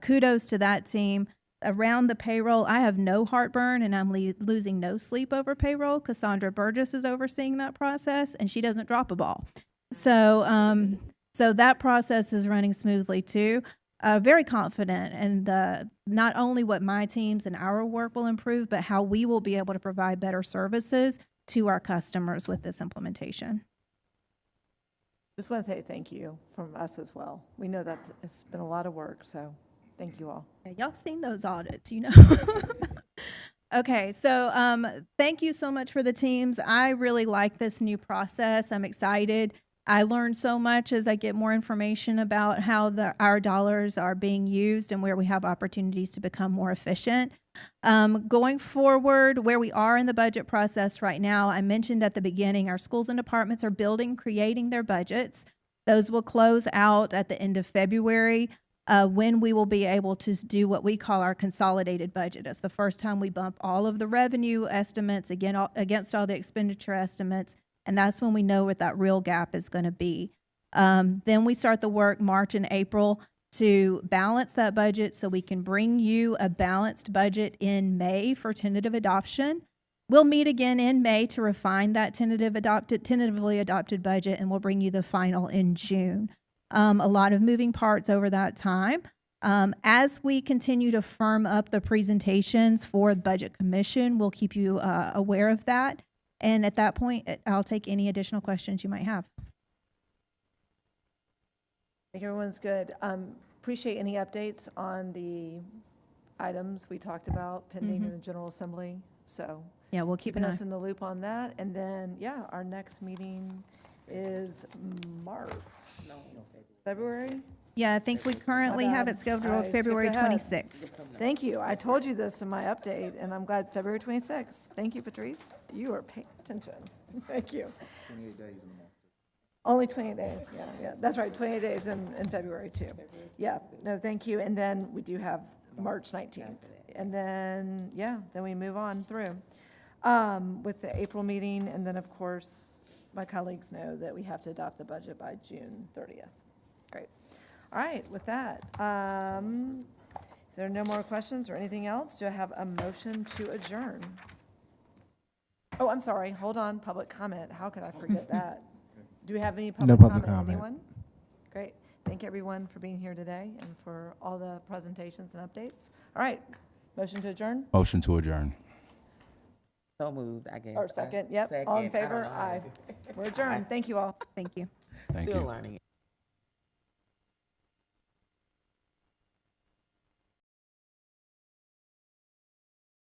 Kudos to that team. Around the payroll, I have no heartburn and I'm losing no sleep over payroll. Cassandra Burgess is overseeing that process and she doesn't drop a ball. So, so that process is running smoothly too. Very confident in not only what my teams and our work will improve, but how we will be able to provide better services to our customers with this implementation. Just want to say thank you from us as well. We know that it's been a lot of work, so thank you all. Yeah, y'all seen those audits, you know. Okay, so thank you so much for the teams. I really like this new process. I'm excited. I learned so much as I get more information about how our dollars are being used and where we have opportunities to become more efficient. Going forward, where we are in the budget process right now, I mentioned at the beginning, our schools and departments are creating their budgets. Those will close out at the end of February. When we will be able to do what we call our consolidated budget. It's the first time we bump all of the revenue estimates against all the expenditure estimates, and that's when we know what that real gap is going to be. Then we start the work March and April to balance that budget so we can bring you a balanced budget in May for tentative adoption. We'll meet again in May to refine that tentatively adopted budget, and we'll bring you the final in June. A lot of moving parts over that time. As we continue to firm up the presentations for the Budget Commission, we'll keep you aware of that. And at that point, I'll take any additional questions you might have. I think everyone's good. Appreciate any updates on the items we talked about pending in the General Assembly. So Yeah, we'll keep keeping an eye. us in the loop on that. And then, yeah, our next meeting is March. February? Yeah, I think we currently have it scheduled I for skipped February ahead. 26th. Thank you. I told you this in my update, and I'm glad February 26th. Thank you, Patrice. You are paying attention. Thank you. 28 days in the month. Only 28 days, yeah. That's right, 28 days in February, too. Yeah, no, thank you. And then we do have March 19th. And then, yeah, then we move on through with the April meeting. And then, of course, my colleagues know that we have to adopt the budget by June 30th. Great. All right, with that, is there no more questions or anything else? Do I have a motion to adjourn? Oh, I'm sorry, hold on, public comment. How could I forget that? Do we have any No public public comment? comment. Anyone? Great. Thank everyone for being here today and for all the presentations and updates. All right, motion to adjourn? Motion to adjourn. So moved, I guess. Or second, yep, all in Second. I don't favor? know how to Aye. do it. We're adjourned. Thank you all. Thank you. Thank Still you. learning it.